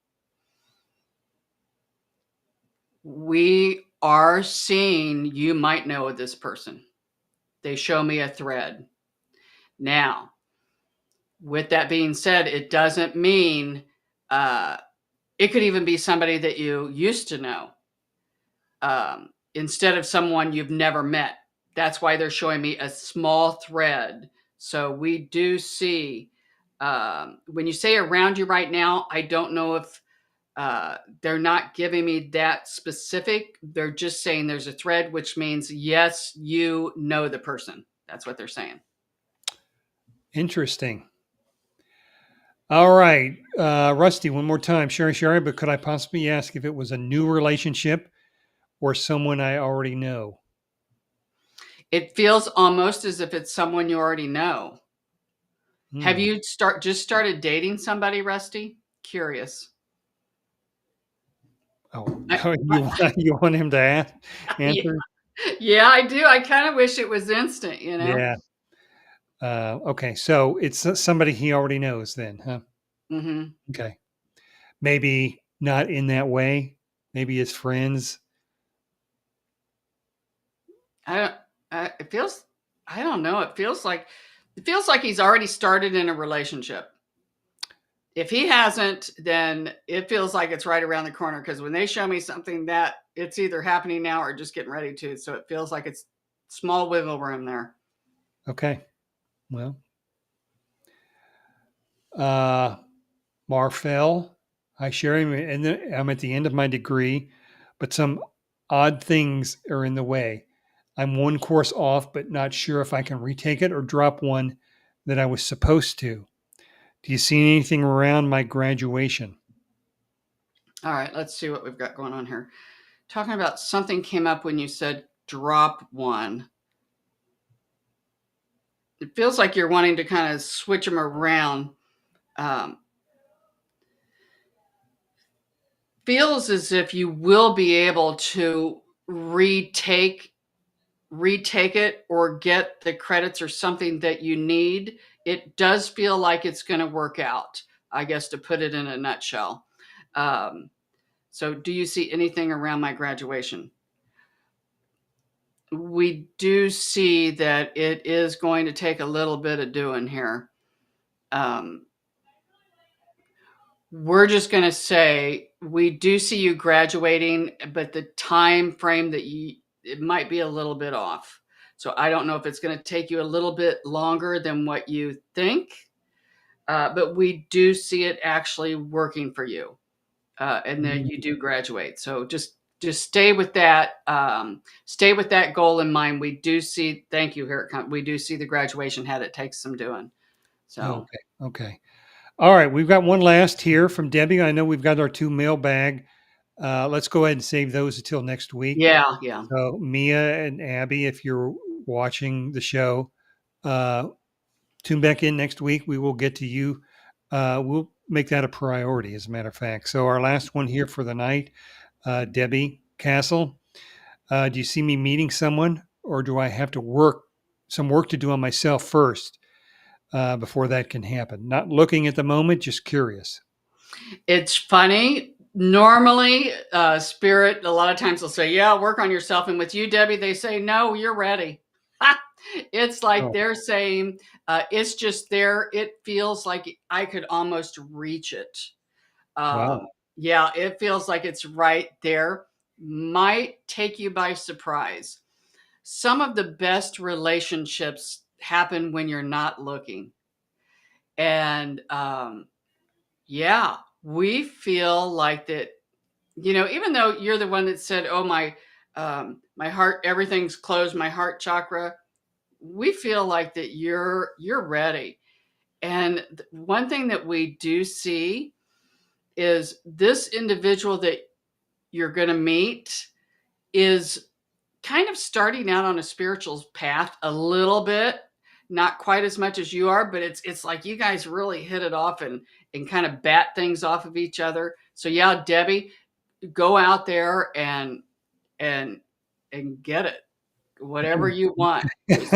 We are seeing, you might know this person. They show me a thread. Now, with that being said, it doesn't mean it could even be somebody that you used to know instead of someone you've never met. That's why they're showing me a small thread. So we do see, when you say around you right now, I don't know if they're not giving me that specific. They're just saying there's a thread, which means, yes, you know the person. That's what they're saying. Interesting. All right. Rusty, one more time. Shari, but could I possibly ask if it was a new relationship or someone I already know? It feels almost as if it's someone you already know. Have you just started dating somebody, Rusty? Curious. Oh, you want him to answer? Yeah, I do. I kind of wish it was instant, Yeah. Okay. So it's somebody he already knows then, huh? Mm-hmm. Okay. Maybe not in that way. Maybe his friends. It feels, I don't know. It feels like he's already started in a relationship. If he hasn't, then it feels like it's right around the corner, because when they show me something that it's either happening now or just getting ready to. So it feels like it's small wiggle room there. Okay. Well, uh, Marfell. Hi, Sherry. And I'm at the end of my degree, but some odd things are in the way. I'm one course off, but not sure if I can retake it or drop one that I was supposed to. Do you see anything around my graduation? All right, let's see what we've got going on here. Talking about something came up when you said drop one. It feels like you're wanting to kind of switch them around. Um, feels as if you will be able to retake it or get the credits or something that you need. It does feel like it's going to work out, I guess, to put it in a nutshell. So do you see anything around my graduation? We do see that it is going to take a little bit of doing here. We're just going to say we do see you graduating, but the time frame that it might be a little bit off. So I don't know if it's going to take you a little bit longer than what you think, but we do see it actually working for you, and then you do graduate. So just stay with that. Stay with that goal in mind. We do see. Thank you, here. We do see the graduation hat. It takes some doing. So Okay. Okay. All right. We've got one last here from Debbie. I know we've got our 2 mailbag. Let's go ahead and save those until next week. yeah, yeah. So Mia and Abby, if you're watching the show, uh, tune back in next week. We will get to you. We'll make that a priority, as a matter of fact. So our last one here for the night, Debbie Castle. Do you see me meeting someone, or do I have to some work to do on myself first before that can happen? Not looking at the moment, just curious. It's funny. Normally, spirit, a lot of times they'll say, yeah, work on yourself. And with you, Debbie, they say, no, you're ready. It's like Oh, they're saying, it's just there. It feels like I could almost reach it. wow. Yeah, it feels like it's right there. Might take you by surprise. Some of the best relationships happen when you're not looking. And yeah, we feel like that, even though you're the one that said, oh, my heart, everything's closed, my heart chakra, we feel like that you're ready. And one thing that we do see is this individual that you're going to meet is kind of starting out on a spiritual path a little bit, not quite as much as you are, but it's like you guys really hit it off and kind of bat things off of each other. So yeah, Debbie, go out there and get it, whatever you want. Just,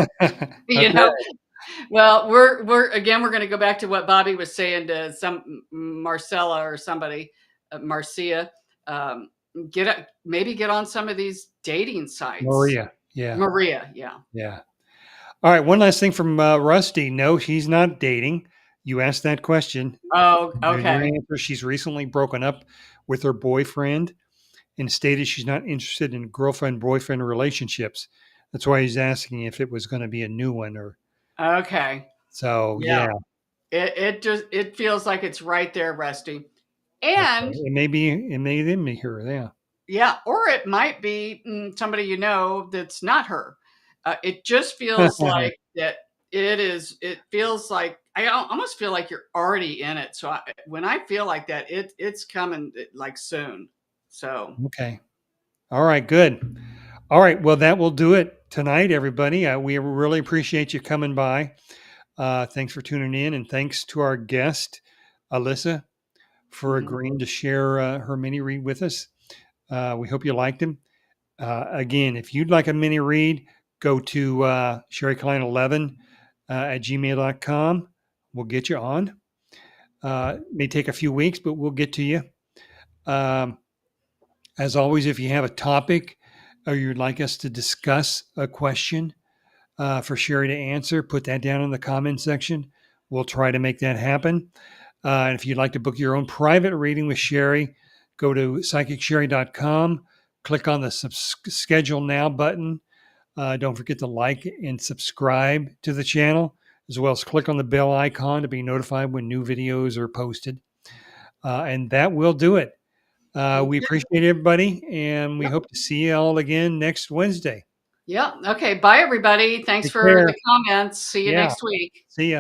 you Okay. know, well, we're again, we're going to go back to what Bobby was saying to some Marcella or somebody, Marcia. Um, maybe get on some of these dating sites. Maria. Yeah. Maria, yeah. Yeah. All right. One last thing from Rusty. No, she's not dating. You asked that question. Oh, There's your okay. answer. She's recently broken up with her boyfriend and stated she's not interested in girlfriend boyfriend relationships. That's why he's asking if it was going to be a new one or Okay. so. Yeah. Yeah. It feels like it's right there, Rusty. Okay. And It may be her. Yeah. yeah, or it might be somebody that's not her. It just feels like that it feels like I almost feel like you're already in it. So when I feel like that, it's coming like soon. So Okay. All right. Good. All right. Well, that will do it tonight, everybody. We really appreciate you coming by. Thanks for tuning in, and thanks to our guest, Alyssa, for mhm. agreeing to share her mini read with us. We hope you liked him. Again, if you'd like a mini read, go to sherryklein11 at gmail.com. We'll get you on. May take a few weeks, but we'll get to you. Um, as always, if you have a topic or you'd like us to discuss a question for Sherry to answer, put that down in the comment section. We'll try to make that happen. And if you'd like to book your own private reading with Sherry, go to psychicshari.com, click on the schedule now button. Don't forget to like and subscribe to the channel. as well as click on the bell icon to be notified when new videos are posted. And that will do it. We Okay. appreciate everybody, and we Yep. hope to see you all again next Wednesday. Yeah. Okay. Bye, everybody. Thanks Take for care. the comments. See you Yeah. next week. See ya.